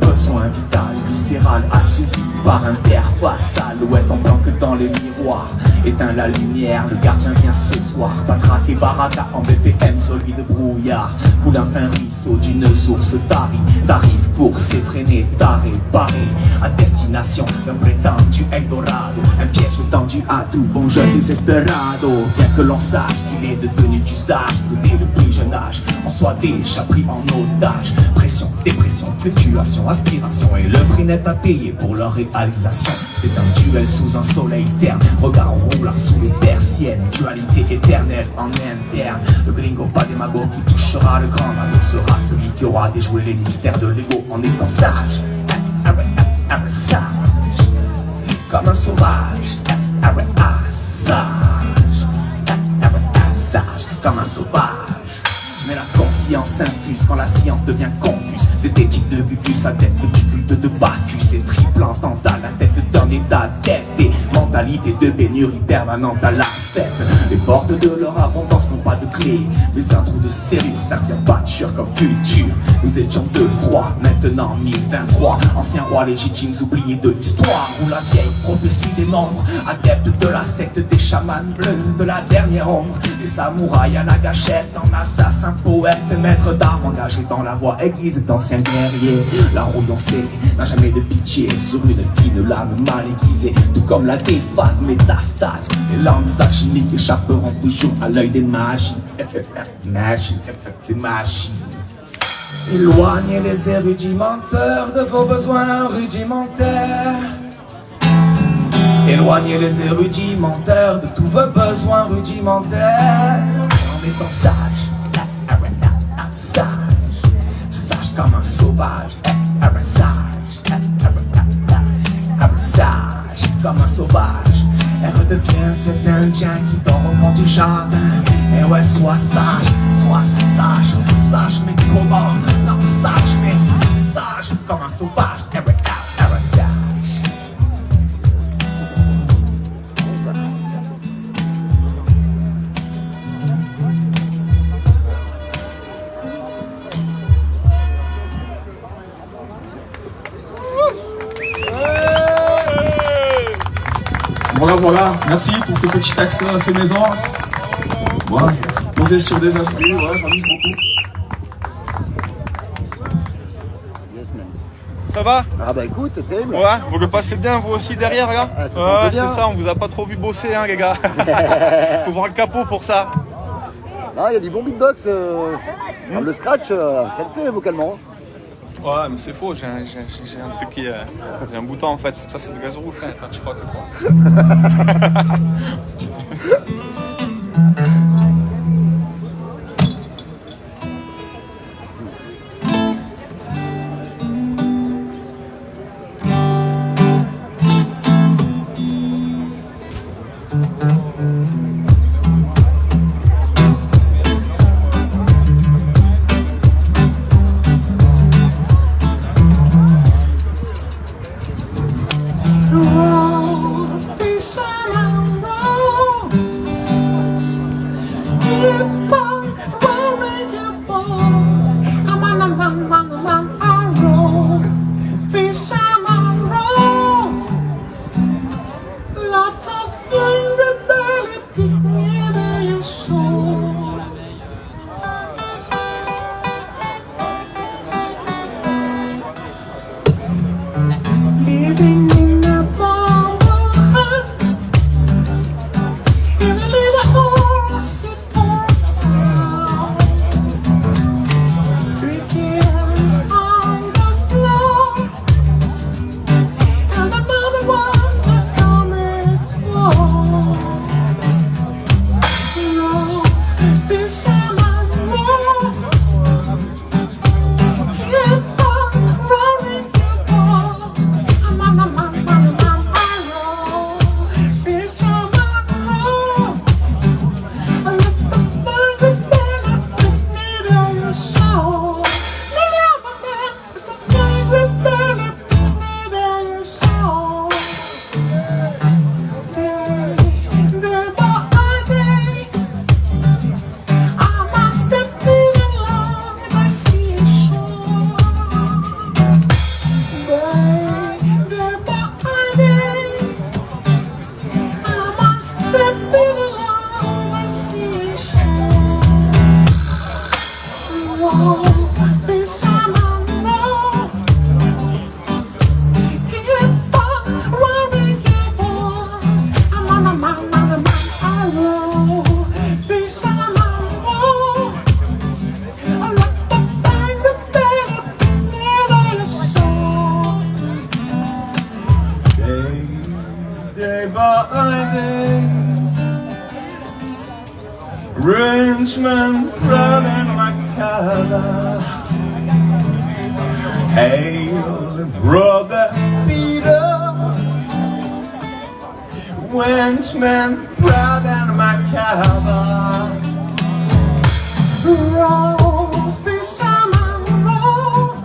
Besoin vital, viscéral, assouvi par interface à l'ouest en tant que dans les miroirs. Éteins la lumière, le gardien vient ce soir. Patraque et baraka en BPM, solide brouillard. Coule un fin ruisseau d'une source tarie. T'arrives course effrénée, taré, barré. À destination d'un prétendu Eldorado. Un piège tendu à tout bon jeune désespérado. Bien que l'on sache qu'il est devenu d'usage que dès le plus jeune âge on soit déjà pris en otage. Pression, dépression, fluctuation, aspiration et le prix net à payer pour leur réalisation. C'est un duel sous un soleil terne. Regard roulant sous les persiennes. Dualité éternelle en interne. Le gringo pas démago qui touchera le grand mago sera celui qui aura déjoué les mystères de l'ego en étant sage. Sage comme un sauvage. Sage comme un sauvage. Mais la conscience infuse quand la science devient confuse. C'est éthique de Gugus, adepte du culte de Bacchus. C'est triple entendant la tête d'un état tête et mentalité de pénurie permanente à la fête. Les portes de leur abondance n'ont pas de clé, mais un trou de serrure, ça vient batture comme futur. Nous étions 2, 3, maintenant 1023. Anciens rois légitimes oubliés de l'histoire. Où la vieille prophétie des nombres, adepte de la secte des chamans bleus de la dernière ombre. Les samouraïs à la gâchette, en assassin poète, maître d'armes engagé dans la voie aiguise d'anciens guerriers. La rouillon scellée n'a jamais de pitié sur une fine lame mal aiguisée. Tout comme la déphase métastase, les langues saxoniques échapperont toujours à l'œil des magies. Magie, des magies. Éloignez les érudits menteurs de vos besoins rudimentaires. Éloignez les érudits menteurs de tous vos besoins rudimentaires. En étant sage, sage, sage comme un sauvage. Sage comme un sauvage. Elle redevient cet indien qui dort au fond du jardin. Et ouais, sois sage, sage mais comment? Non, sage mais sage comme un sauvage. Sage. Voilà, merci pour ces petits textes faits maison. Voilà, posés sur des instruments, voilà, j'en use beaucoup. Ça va? Ah bah écoute, terrible. Ouais, vous le passez bien vous aussi derrière là? Ouais, c'est ça, on vous a pas trop vu bosser hein les gars. Faut voir le capot pour ça. Ah, il y a du bon beatbox. Le scratch, ça le fait vocalement. Ouais, mais c'est faux, j'ai un truc qui... j'ai un bouton en fait, ça c'est de gaz rouge, hein, je crois que quoi. Frenchman running my car. Hey, brother Peter, Frenchman running my car. Roll, fisherman, roll.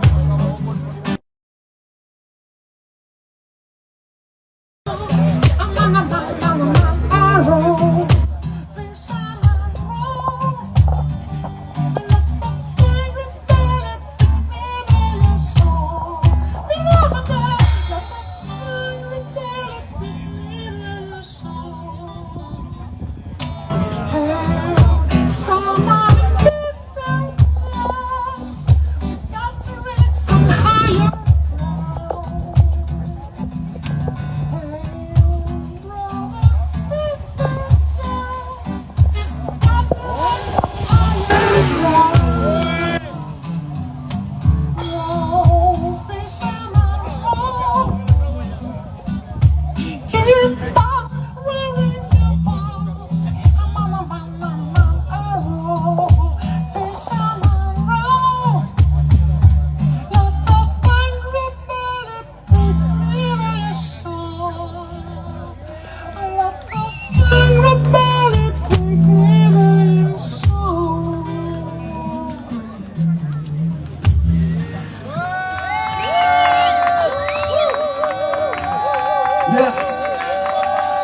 Yes.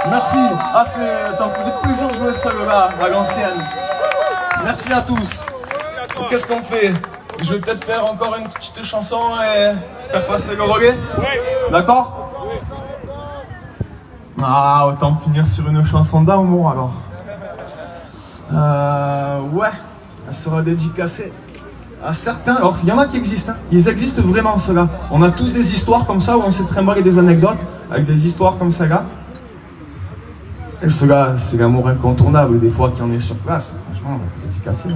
Merci. Ah, ça me faisait plaisir de jouer ça là, à l'ancienne. Merci à tous. Qu'est-ce qu'on fait? Je vais peut-être faire encore une petite chanson et faire passer le reggae. D'accord? Ah, autant finir sur une chanson d'amour alors. Ouais, elle sera dédicacée à certains. Alors, il y en a qui existent, hein. Ils existent vraiment, ceux-là. On a tous des histoires comme ça où on s'est trimbalé des anecdotes avec des histoires comme ça là. Et ceux-là, c'est l'amour incontournable des fois qui en est sur place. Franchement, dédicacé.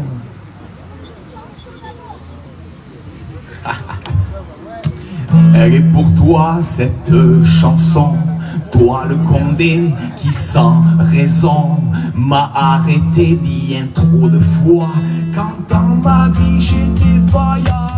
Elle est pour toi cette chanson, toi le Condé qui sans raison m'a arrêté bien trop de fois quand dans ma vie j'étais vaillant.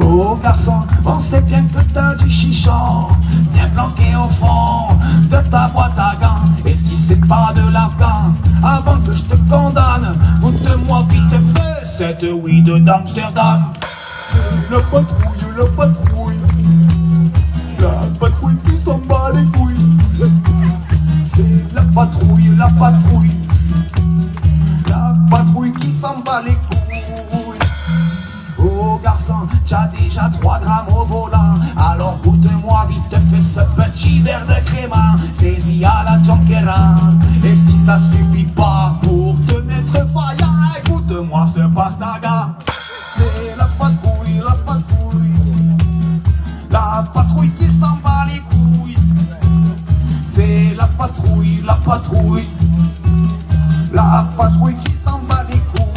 Oh garçon, on sait bien que t'as du chichon bien planqué au fond de ta boîte à gants. Et si c'est pas de l'afghan, avant que je te condamne, goûte-moi vite fait cette weed d'Amsterdam. La patrouille, la patrouille qui s'en bat les couilles. C'est la patrouille, la patrouille qui s'en bat les couilles. Oh garçon, t'as déjà 3 grammes au volant, alors goûte-moi vite fait ce petit verre de crément, saisis à la Jonquera. Et si ça suffit pas pour te mettre faillant, écoute-moi ce pastaga. C'est la patrouille, la patrouille qui s'en bat les couilles. C'est la patrouille, la patrouille qui s'en bat les couilles.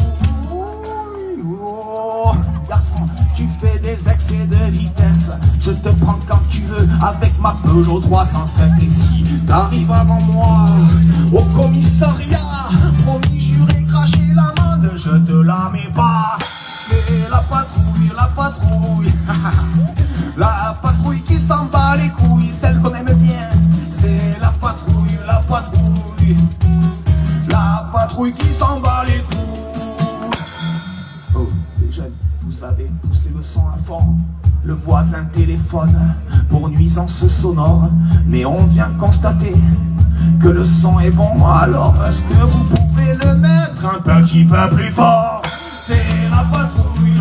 Oh, garçon, tu fais des excès de vitesse, je te prends quand tu veux avec ma Peugeot 307. Et si t'arrives avant moi au commissariat, promis juré cracher l'amende, je te la mets pas. C'est la patrouille, la patrouille qui s'en bat les couilles, celle qu'on aime bien. C'est la patrouille, la patrouille qui s'en bat les couilles. Oh, les jeunes, vous avez poussé le son à fond. Le voisin téléphone pour nuisance sonore, mais on vient constater que le son est bon. Alors est-ce que vous pouvez le mettre un petit peu plus fort? C'est la patrouille,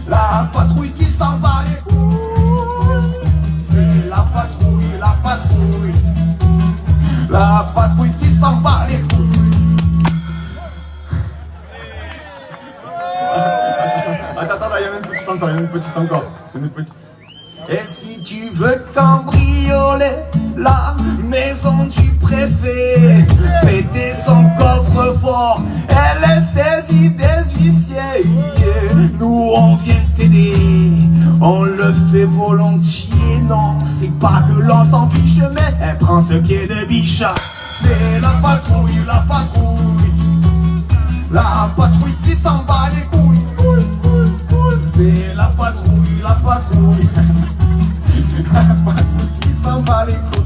la patrouille qui s'en bat les couilles. C'est la patrouille qui s'en bat les couilles. Attends, il y en a une petite encore, Et si tu veux cambrioler la maison du préfet, péter son coffre-fort, elle est saisie des huissiers. Nous on vient t'aider, on le fait et volontiers. Non, c'est pas que l'on s'en fiche, mais elle prend ce pied de biche. C'est la patrouille, la patrouille. La patrouille qui s'en bat les couilles. C'est la patrouille, la patrouille. La patrouille qui s'en bat les couilles.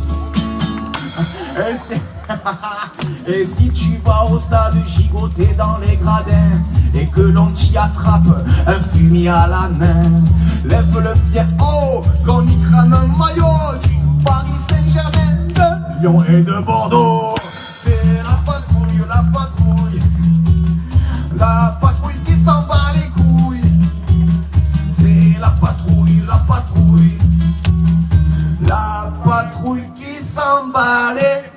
Et si tu vas au stade gigoter dans les gradins et que l'on t'y attrape un fumier à la main, lève le pied haut qu'on y crame un maillot du Paris Saint-Germain, de Lyon et de Bordeaux. C'est la patrouille, la patrouille. La patrouille qui s'en bat les couilles. C'est la patrouille, la patrouille. La patrouille qui s'en bat les couilles.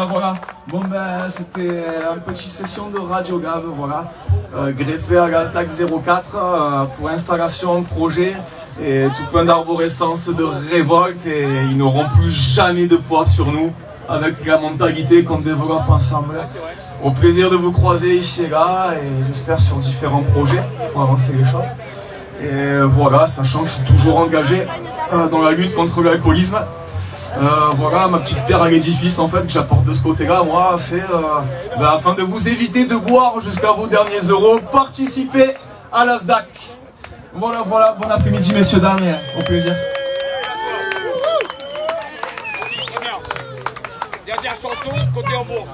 Voilà. Bon ben c'était une petite session de Radio Gave, voilà. Greffé à Gazdag 04 pour installation, projet et tout plein d'arborescence, de révolte, et ils n'auront plus jamais de poids sur nous avec la mentalité qu'on développe ensemble. Au plaisir de vous croiser ici et là, et j'espère sur différents projets, il faut avancer les choses. Et voilà, sachant que je suis toujours engagé dans la lutte contre l'alcoolisme. Voilà ma petite pierre à l'édifice en fait que j'apporte de ce côté-là, moi, c'est afin de vous éviter de boire jusqu'à vos derniers euros, participez à la SDAC. Voilà, bon après-midi messieurs, dames, et au plaisir. Dernière chanson, côté en bourse.